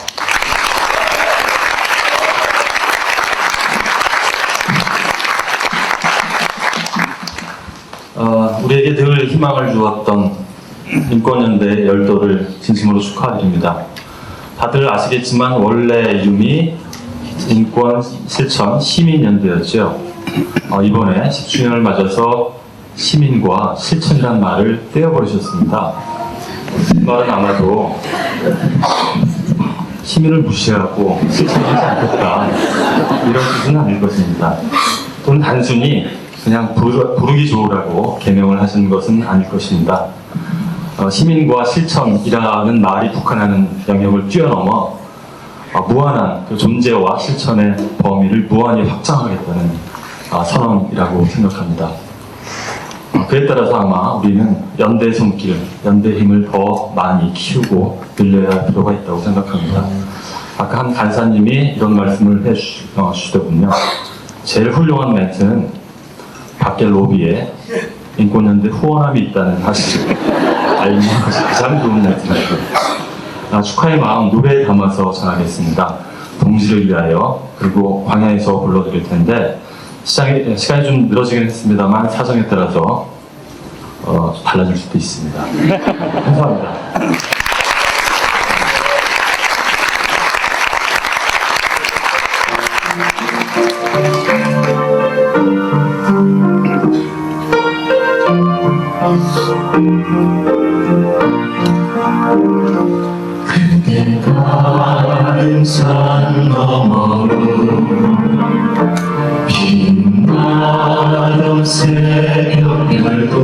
우리에게 늘 희망을 주었던 인권연대의 열도를 진심으로 축하드립니다. 다들 아시겠지만 원래 이름이 인권 실천 시민연대였죠. 이번에 10주년을 맞아서 시민과 실천이란 말을 떼어버리셨습니다. 이 말은 아마도 시민을 무시하고 실천하지 않겠다 이런 뜻은 아닐 것입니다. 또는 단순히 그냥 부르기 좋으라고 개명을 하시는 것은 아닐 것입니다. 시민과 실천이라는 말이 국한하는 영역을 뛰어넘어 무한한 그 존재와 실천의 범위를 무한히 확장하겠다는 선언이라고 생각합니다. 그에 따라서 아마 우리는 연대 손길, 연대 힘을 더 많이 키우고 늘려야 할 필요가 있다고 생각합니다. 아까 한 간사님이 이런 말씀을 해주시더군요. 제일 훌륭한 멘트는 밖에 로비에 인권연대 후원함이 있다는 사실을 알리는 것이 가장 좋은 멘트입니다. 축하의 마음 노래에 담아서 전하겠습니다. 동지를 위하여. 그리고 광야에서 불러드릴 텐데 시간이 좀 늘어지긴 했습니다만 사정에 따라서 달라질 수도 있습니다. 감사합니다. 그대가 산 너머로 빛나던 새벽별도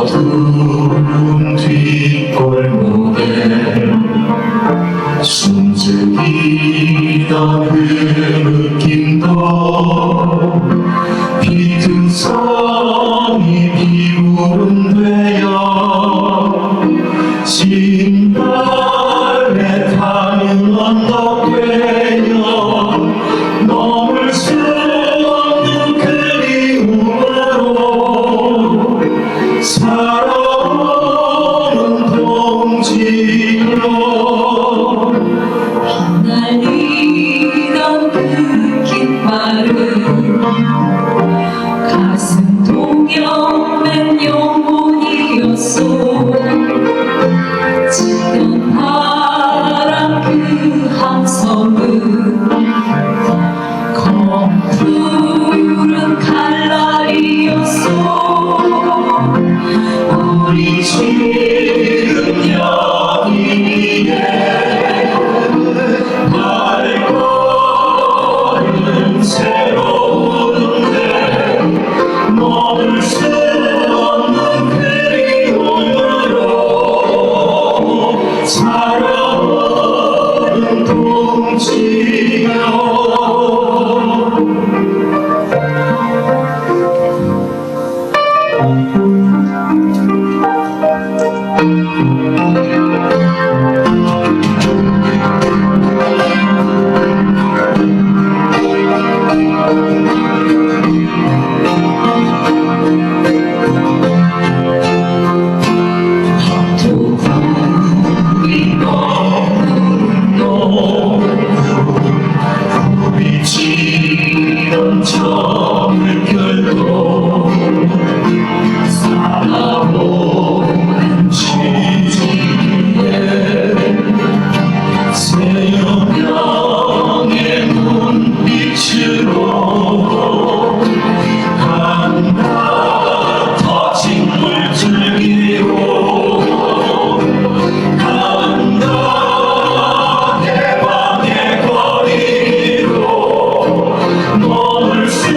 어두운 뒷골목에 숨죽이던 그 느낌도 비투성이 비구름 되어 진달래 타는 언덕 되어 넘을 수 없는 그리움으로 살아오는 동지여 휘날리던 그 깃발은 가슴 동여맨 영혼이었소. 짙은 바람 그 함성은 검푸른 칼날이었소. 우리 지금 여기에 발걸음 새로운데 머물 수 없는 그리움으로 살아오는 동지여 부비치던 저 물결도 살아오는 지지에 새여명의 눈빛으로 강가 터진 물줄기로 강가 해방의 거리로 머물 수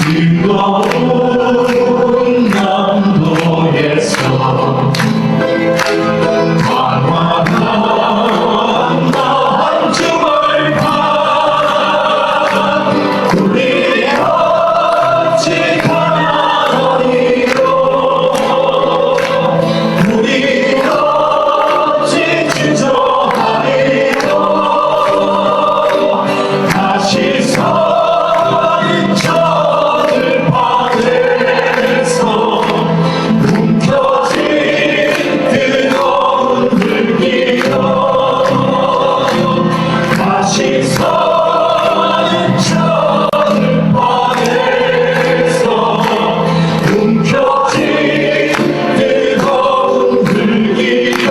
뜨거운 남도에서 환환한 한 주말밤 우리 어찌 가나리요 우리 어찌 주저하리요 다시 서는 저들판에서 움켜진 뜨거운 불기로 다시 서는 저들판에서 움켜진 뜨거운 불기로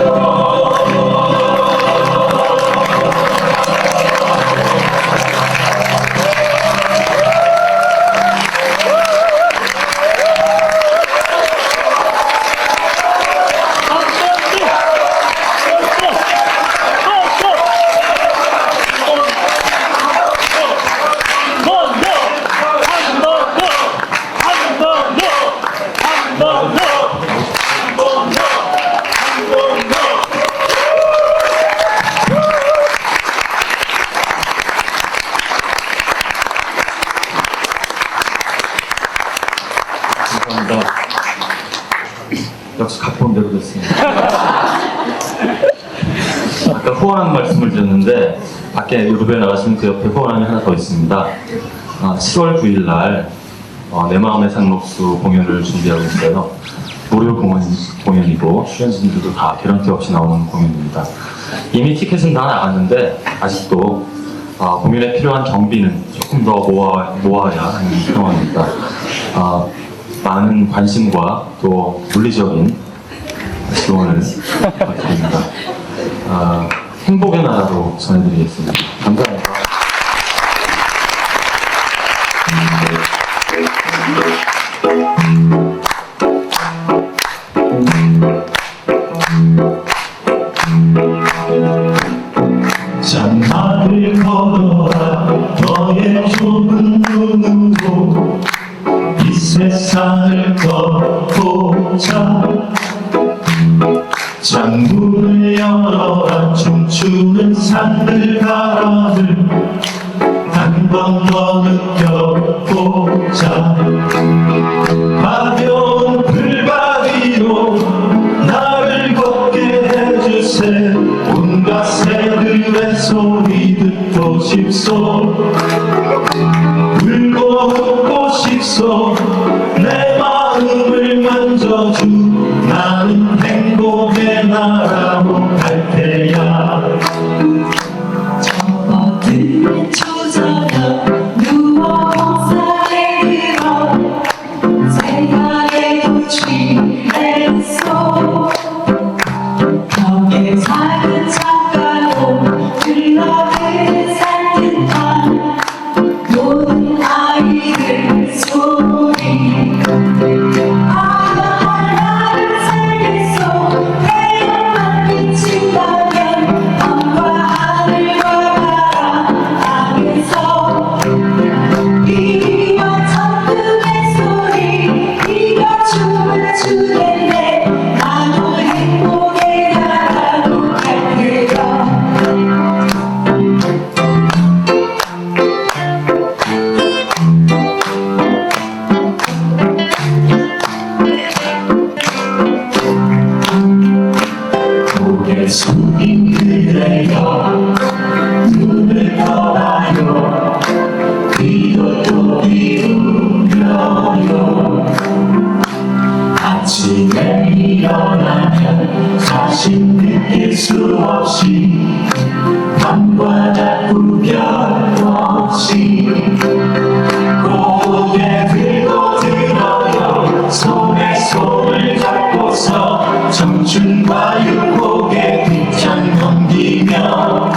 감사합니다. 역시 각본대로 됐습니다. 아까 후원하는 말씀을 드렸는데 밖에 유럽에 나가시면 그 옆에 후원함이 하나 더 있습니다. 10월 9일 날 내 마음의 상록수 공연을 준비하고 있어요. 무료 공연이고 출연진들도 다 개런티 없이 나오는 공연입니다. 이미 티켓은 다 나갔는데 아직도 공연에 필요한 경비는 조금 더 모아야 하는 상황입니다. 많은 관심과 또 물리적인 지원을 부탁드립니다. 행복의 나라로 전해드리겠습니다. 감사합니다. 잔말을 걸어라 너의 좁은 눈으로 이 세상을 걷고자 창문을 열어라 춤추는 산들바람을 한 번 더 느껴보자 가벼운 불바위로 나를 걷게 해주세 온갖 새들의 소리 듣고 싶소 울고 웃고 싶소 내 마음을 만져주 나는 행복의 나라로 갈 테야 접어드는 초저녁 누워 옥상에 들어 생각에도 취했어 벽에 작은 창가로 흘러드는 산뜻한 모든 아이들 소리 아름다운 나를 살겠소 태양만 비친다면 밤과 하늘과 바람 땅에서 이리와 천둥의 소리 이거 춤을 추겠네 나도 행복의 나라로 갈 테야 고개 숙인 그대여 눈을 떠봐요 귀도 또 기울여요 아침에 일어나면 자신 느낄 수 없이 밤과 낮 구별 없이 고개 들고 들어요 손에 손을 잡고서 청춘과 유혹의 뒷장 넘기며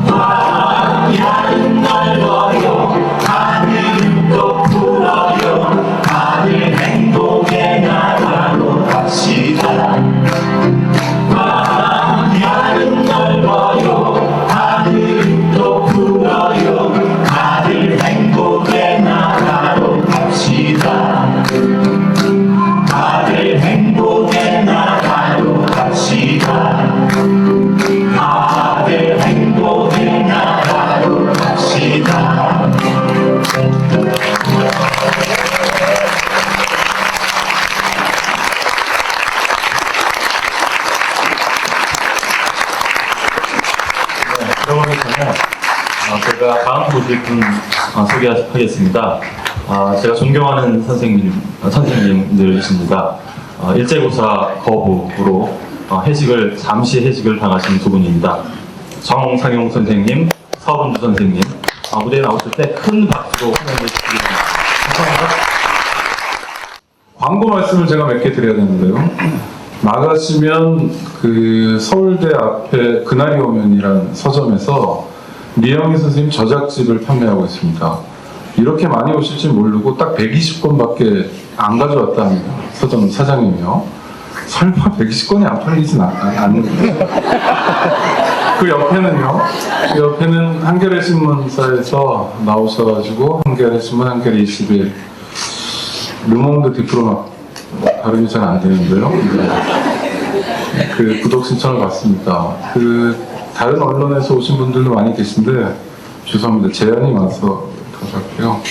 광야는 넓어요 하늘은 또 풀어요 다들 행복의 나라로 갑시다 광야는 넓어요 분들 소개하겠습니다. 제가 존경하는 선생님들이십니다. 일제고사 거부로 잠시 해직을 당하신 두 분입니다. 정상용 선생님, 서은주 선생님, 무대에 나오실 때 큰 박수로 환영해 주시기 바랍니다. 광고 말씀을 제가 몇 개 드려야 되는데요. 나가시면 그 서울대 앞에 그날이 오면이라는 서점에서 리영희 선생님 저작집을 판매하고 있습니다. 이렇게 많이 오실지 모르고 딱 120권밖에 안 가져왔다 합니다. 서점 사장님이요. 설마 120권이 안 팔리진 않는데. 그 옆에는 한겨레 신문사에서 나오셔가지고 한겨레 신문, 한겨레 21, 르몽드 디플로마 발음이 잘 안 되는데요. 그 구독 신청을 받습니다. 그 다른 언론에서 오신 분들도 많이 계신데 죄송합니다. 제한이 많아서 가져갈게요.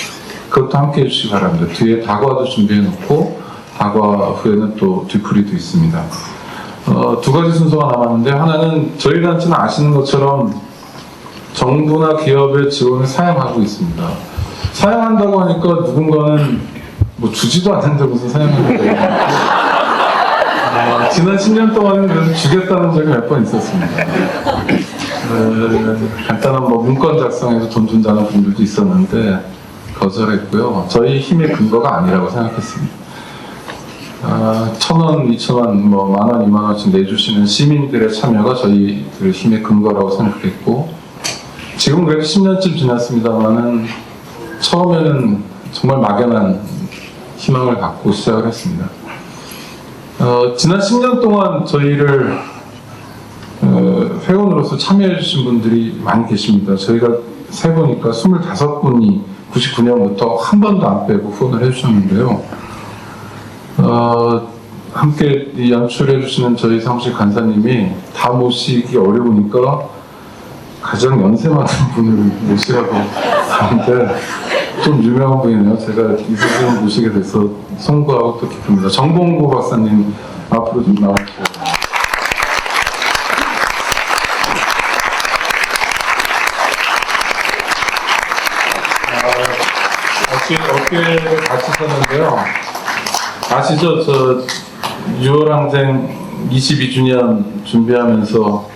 그것도 함께 해주시기 바랍니다. 뒤에 다과도 준비해놓고 다과 후에는 또 뒤풀이도 있습니다. 두 가지 순서가 남았는데 하나는 저희 단체는 아시는 것처럼 정부나 기업의 지원을 사양하고 있습니다. 사양한다고 하니까 누군가는 뭐 주지도 않는데 무슨 사양하는 거예요. 지난 10년 동안은 그래서 주겠다는 적이 몇 번 있었습니다. 간단한 뭐 문건 작성해서 돈 준다는 분들도 있었는데 거절했고요. 저희 힘의 근거가 아니라고 생각했습니다. 1,000원, 2,000원, 뭐 10,000원, 20,000원씩 내주시는 시민들의 참여가 저희들 힘의 근거라고 생각했고, 지금 그래도 10년쯤 지났습니다만은 처음에는 정말 막연한 희망을 갖고 시작을 했습니다. 지난 10년 동안 저희를 회원으로서 참여해 주신 분들이 많이 계십니다. 저희가 세보니까 25분이 99년부터 한 번도 안 빼고 후원을 해주셨는데요. 함께 연출해 주시는 저희 사무실 간사님이 다 모시기 어려우니까 가장 연세 많은 분을 모시라고 하는데 좀 유명한 분이네요. 제가 이 선생님을 모시게 돼서 송구하고 또 기쁩니다. 정봉구 박사님 앞으로 좀 나와주세요. 어깨를 같이 섰는데요. 아시죠? 저 6월항쟁 22주년 준비하면서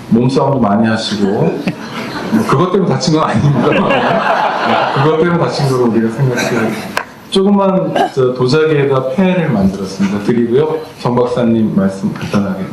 몸싸움도 많이 하시고 그것 때문에 다친 건 아닙니다. 그것 때문에 다친 거로 우리가 생각해요. 조그만 도자기에다 폐를 만들었습니다. 드리고요. 정 박사님 말씀 간단하게.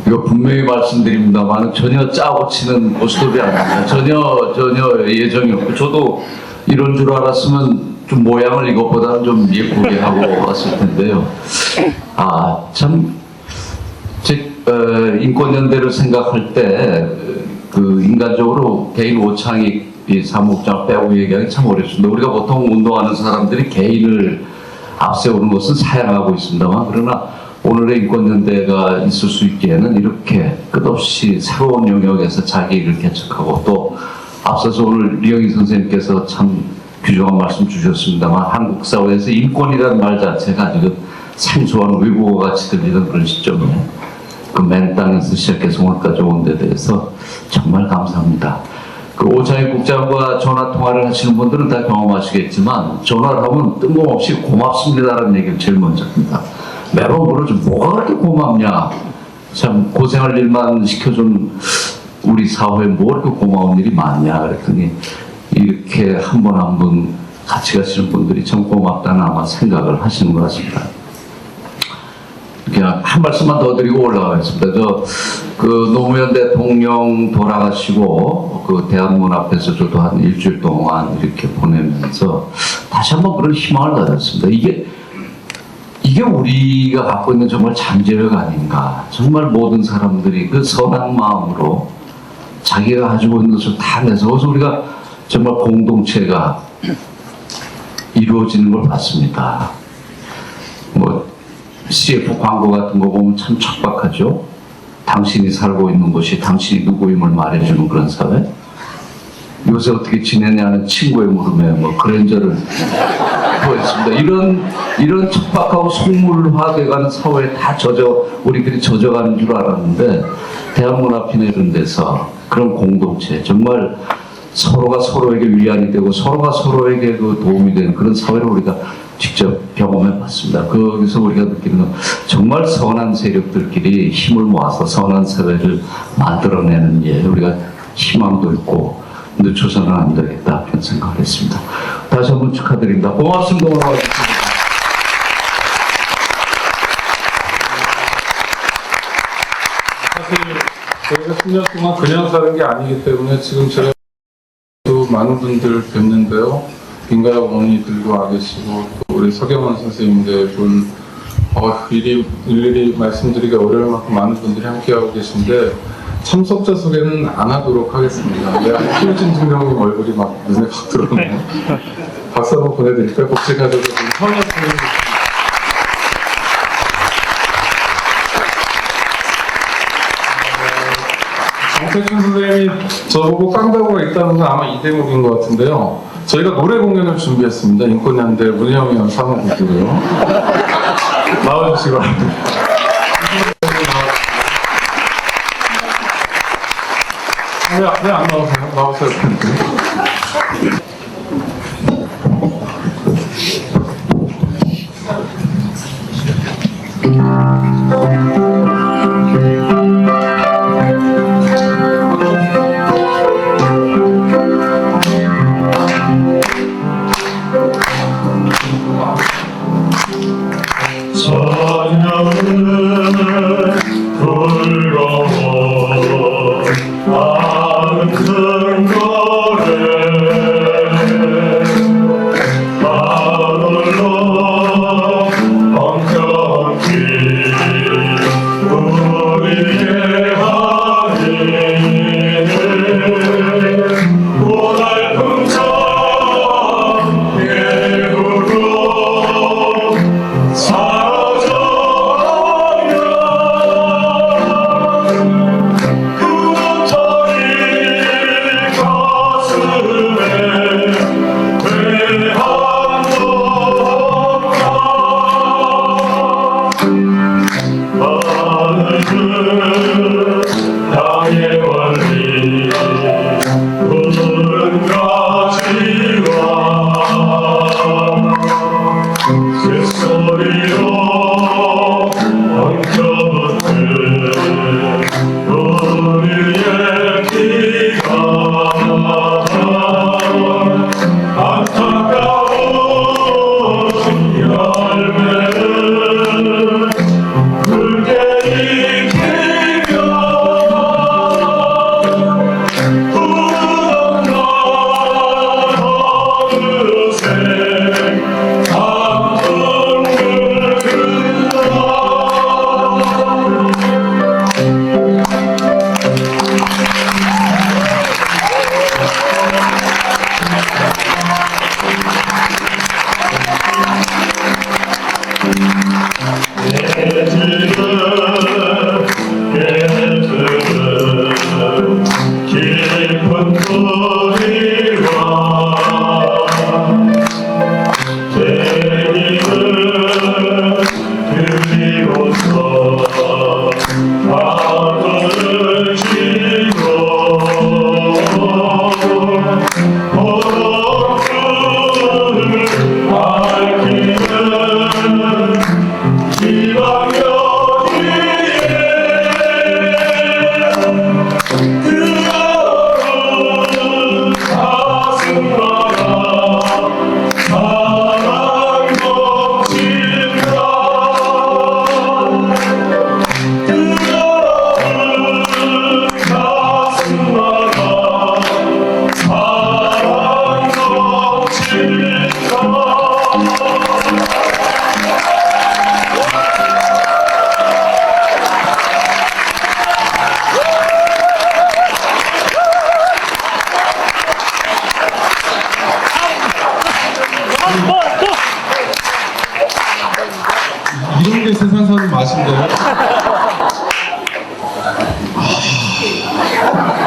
이거 분명히 말씀드립니다만 전혀 짜고 치는 모습이 아닙니다. 전혀 예정이 없고 저도 이런 줄 알았으면 좀 모양을 이것보다는 좀 예쁘게 하고 왔을 텐데요. 인권연대를 생각할 때 그 인간적으로 개인 오창익 이 사무국장 빼고 얘기하기 참 어렵습니다. 우리가 보통 운동하는 사람들이 개인을 앞세우는 것은 사양하고 있습니다만 그러나 오늘의 인권연대가 있을 수 있기에는 이렇게 끝없이 새로운 영역에서 자기 일을 개척하고 또 앞서서 오늘 리영희 선생님께서 참 귀중한 말씀 주셨습니다만 한국 사회에서 인권이라는 말 자체가 지금 생소한 외국어 같이 들리는 그런 시점에 그 맨 땅에서 시작해서 오늘까지 온 데 대해서 정말 감사합니다. 그 오창익 국장과 전화 통화를 하시는 분들은 다 경험하시겠지만 전화를 하면 뜬금없이 고맙습니다라는 얘기를 제일 먼저 합니다. 매번 물어줘 뭐가 그렇게 고맙냐? 참 고생할 일만 시켜준 우리 사회에 뭐 그렇게 고마운 일이 많냐? 그랬더니 이렇게 한 번 한 분 같이 가시는 분들이 참 고맙다는 아마 생각을 하시는 것 같습니다. 그냥 한 말씀만 더 드리고 올라가겠습니다. 그 노무현 대통령 돌아가시고 그 대한문 앞에서 저도 한 일주일 동안 이렇게 보내면서 다시 한번 그런 희망을 가졌습니다. 이게 우리가 갖고 있는 정말 잠재력 아닌가. 정말 모든 사람들이 그 선한 마음으로 자기가 가지고 있는 것을 다 내세워서 우리가 정말 공동체가 이루어지는 걸 봤습니다. 뭐 CF 광고 같은 거 보면 참 척박하죠. 당신이 살고 있는 곳이 당신이 누구임을 말해주는 그런 사회. 요새 어떻게 지내냐는 친구의 물음에 뭐 그랜저를 보였습니다. 이런 척박하고 속물화돼가는 사회에 다 우리들이 젖어가는 줄 알았는데 대한문화핀 이런 데서 그런 공동체 정말 서로가 서로에게 위안이 되고 서로가 서로에게 그 도움이 되는 그런 사회를 우리가 직접 경험해 봤습니다. 거기서 우리가 느끼는 건 정말 선한 세력들끼리 힘을 모아서 선한 사회를 만들어내는 일, 우리가 희망도 있고 늦춰서는 안 되겠다 그런 생각을 했습니다. 다시 한번 축하드립니다. 고맙습니다. 사실 저희가 10년 동안 그냥 사는 게 아니기 때문에 지금 제가 또 많은 분들 뵙는데요. 빈가야 어머니들도 와 계시고 또 우리 서경원 선생님들 일일이 말씀드리기 어려울 만큼 많은 분들이 함께하고 계신데 참석자 소개는 안 하도록 하겠습니다. 내가 키워진 증명님 얼굴이 막 눈에 확 들어오네요. 박수 한번 보내드릴까요? 복지가족의 서경 선생님. 정태준 선생님이 저보고 깡다구가 있다는 건 아마 이 대목인 것 같은데요. 저희가 노래 공연을 준비했습니다. 인권연대 문희영위원 사무국이고요. 나와주시기 바랍니다. 왜 안 나오세요? 나오셔야 되는데. 저녁은 불거워 아름다운 거래 마을로 엉켜기 우리의 하리는 고달픔처럼 예후로 나의 원리 푸른 가지와 새소리로 엉켜붙은 우리의 피가 안타까운 열매를 붉게 익히며 푸른 날 어느새 한풍을 그다 깨들은 깊은 소리와 대기는 들리고서 하늘을 지고 어둠을 밝히는 지방여 위에 뜨거운 가슴마다 사랑 넘친다 뜨거운 가슴마다 사랑 넘친다 이런 게 세상 사는 맛인데요.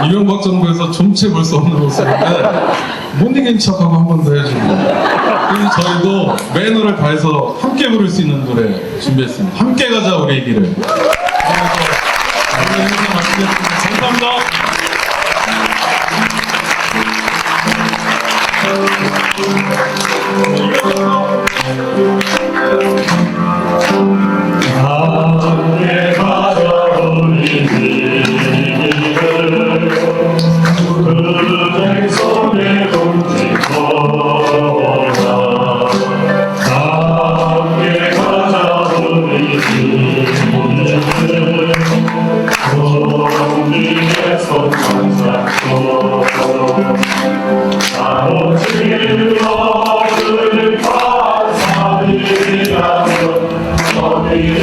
이명박 정부에서 좀채 볼 수 없는 모습인데 못 이긴 척하고 한 번 더 해주고. 그래서 저희도 매너를 다해서 함께 부를 수 있는 노래 준비했습니다. 함께 가자 우리 길을. 그래서 오늘 행사 마치겠습니다. 감사합니다. 함께 가자 우리 길을 그대 손에 동지거라 함께 가자 우리 길을 동지의 손 잡고 아버지 너를 감사드리라며 너희를